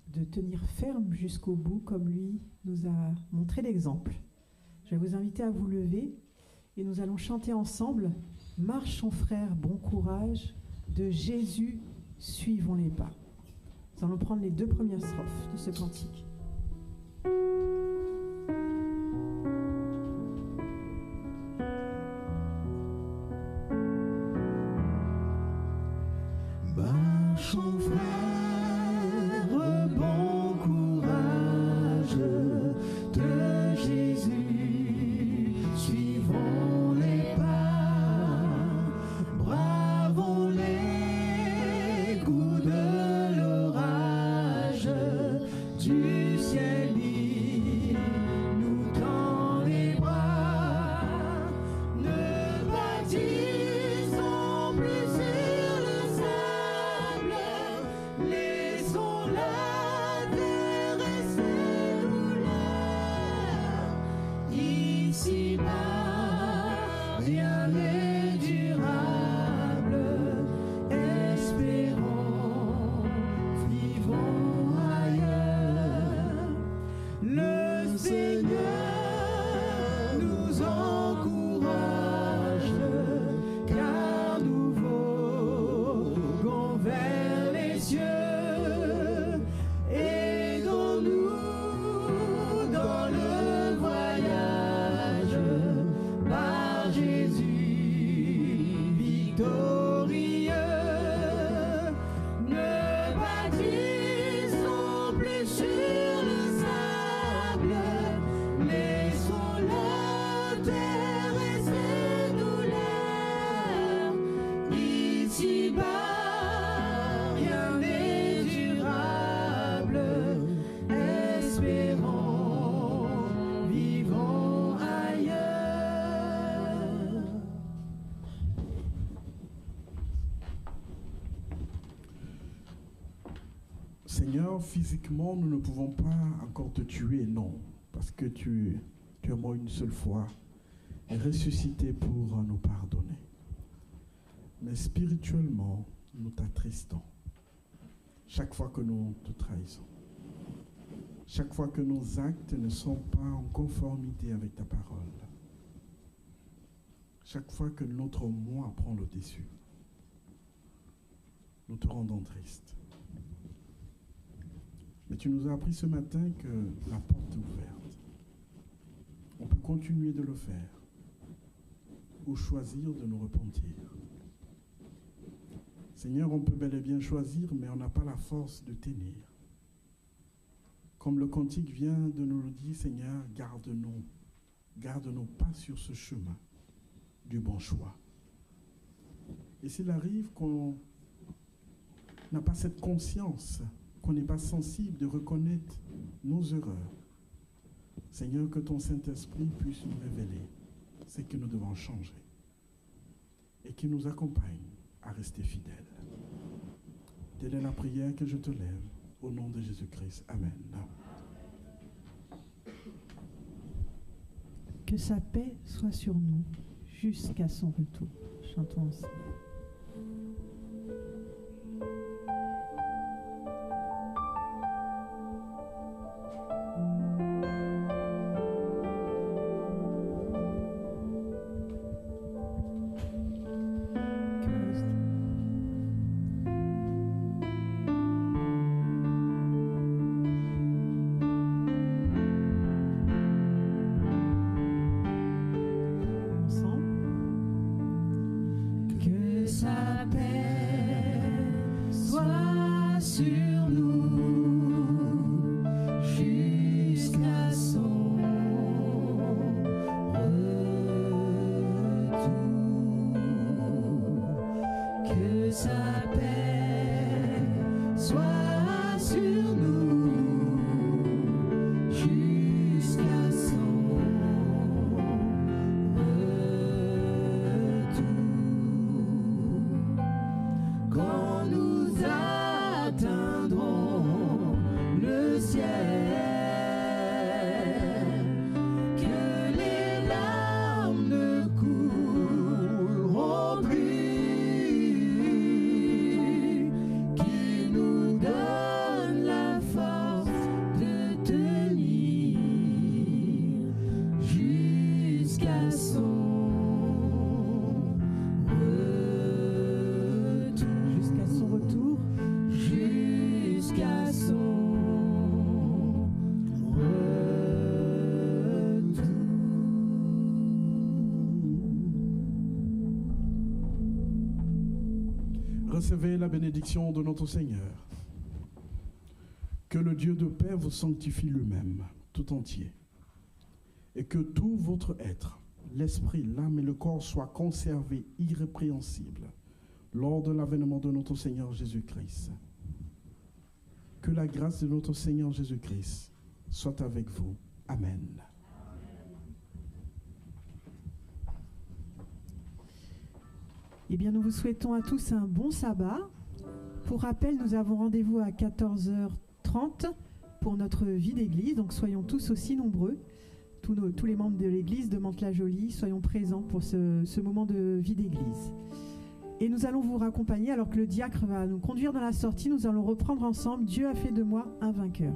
de tenir ferme jusqu'au bout, comme lui nous a montré l'exemple. Je vais vous inviter à vous lever et nous allons chanter ensemble « Marchons frères, bon courage, de Jésus, suivons les pas ». Nous allons prendre les 2 premières strophes de ce cantique. Marchons frères, bon courage, de Jésus, suivons les pas, bravons les coups de l'orage, du ciel il nous tend les bras, ne bâtissons plus sur le sable, laissons la terre et ses douleurs. Ici-bas, rien n'est durable, espérons, vivons ailleurs. Le Seigneur nous encourage, car nous voguons vers les cieux. Aidons-nous dans le voyage, par Jésus victorieux. Ne bâtissons plus sur le sable, laissons la terre et ses douleurs. Ici-bas, rien n'est durable, espérons, vivons ailleurs. Seigneur, physiquement, nous ne pouvons pas encore te tuer, non, parce que tu es mort une seule fois et ressuscité pour nous pardonner. Mais spirituellement, nous t'attristons chaque fois que nous te trahissons, chaque fois que nos actes ne sont pas en conformité avec ta parole, chaque fois que notre moi prend le dessus, nous te rendons triste. Mais tu nous as appris ce matin que la porte est ouverte. On peut continuer de le faire ou choisir de nous repentir. Seigneur, on peut bel et bien choisir, mais on n'a pas la force de tenir. Comme le cantique vient de nous le dire, Seigneur, garde-nous pas sur ce chemin du bon choix. Et s'il arrive qu'on n'a pas cette conscience, qu'on n'est pas sensible de reconnaître nos erreurs, Seigneur, que ton Saint-Esprit puisse nous révéler ce que nous devons changer et qu'il nous accompagne à rester fidèles. Telle est la prière que je te lève au nom de Jésus-Christ. Amen. Que sa paix soit sur nous jusqu'à son retour. Chantons ensemble. Recevez la bénédiction de notre Seigneur. Que le Dieu de paix vous sanctifie lui-même, tout entier. Et que tout votre être, l'esprit, l'âme et le corps soient conservés irrépréhensibles lors de l'avènement de notre Seigneur Jésus-Christ. Que la grâce de notre Seigneur Jésus-Christ soit avec vous. Amen. Eh bien, nous vous souhaitons à tous un bon sabbat. Pour rappel, nous avons rendez-vous à 14h30 pour notre vie d'église. Donc, soyons tous aussi nombreux. Tous les membres de l'église de Mantes-la-Jolie, soyons présents pour ce moment de vie d'église. Et nous allons vous raccompagner alors que le diacre va nous conduire dans la sortie. Nous allons reprendre ensemble « Dieu a fait de moi un vainqueur ».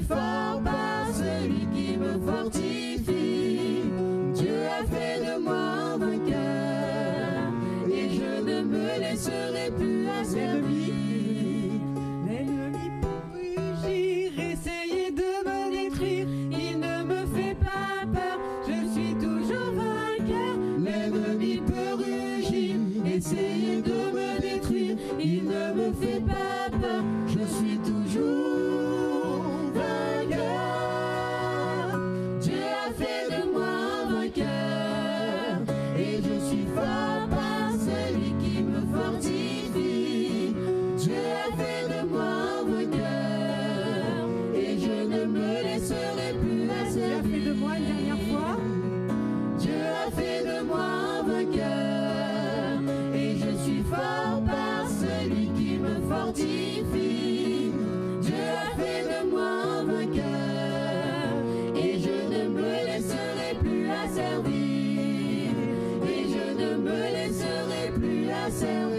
Fort par celui qui me fortifie. laisserai plus asservir. L'ennemi peut rugir, essayer de me détruire. Il ne me fait pas peur, je suis toujours vainqueur. L'ennemi peut rugir, essayer de me détruire. Il ne me fait pas peur, je suis toujours vainqueur. Dieu a fait de moi un vainqueur et je suis fort par celui qui me fortifie. Dieu a fait de moi un vainqueur et je ne me laisserai plus asservir. Dieu a fait de moi une dernière fois. Dieu a fait de moi un vainqueur et je suis fort par celui qui me fortifie. Dieu a fait de moi un vainqueur et je ne me laisserai plus asservir. Et je ne me laisserai plus asservir.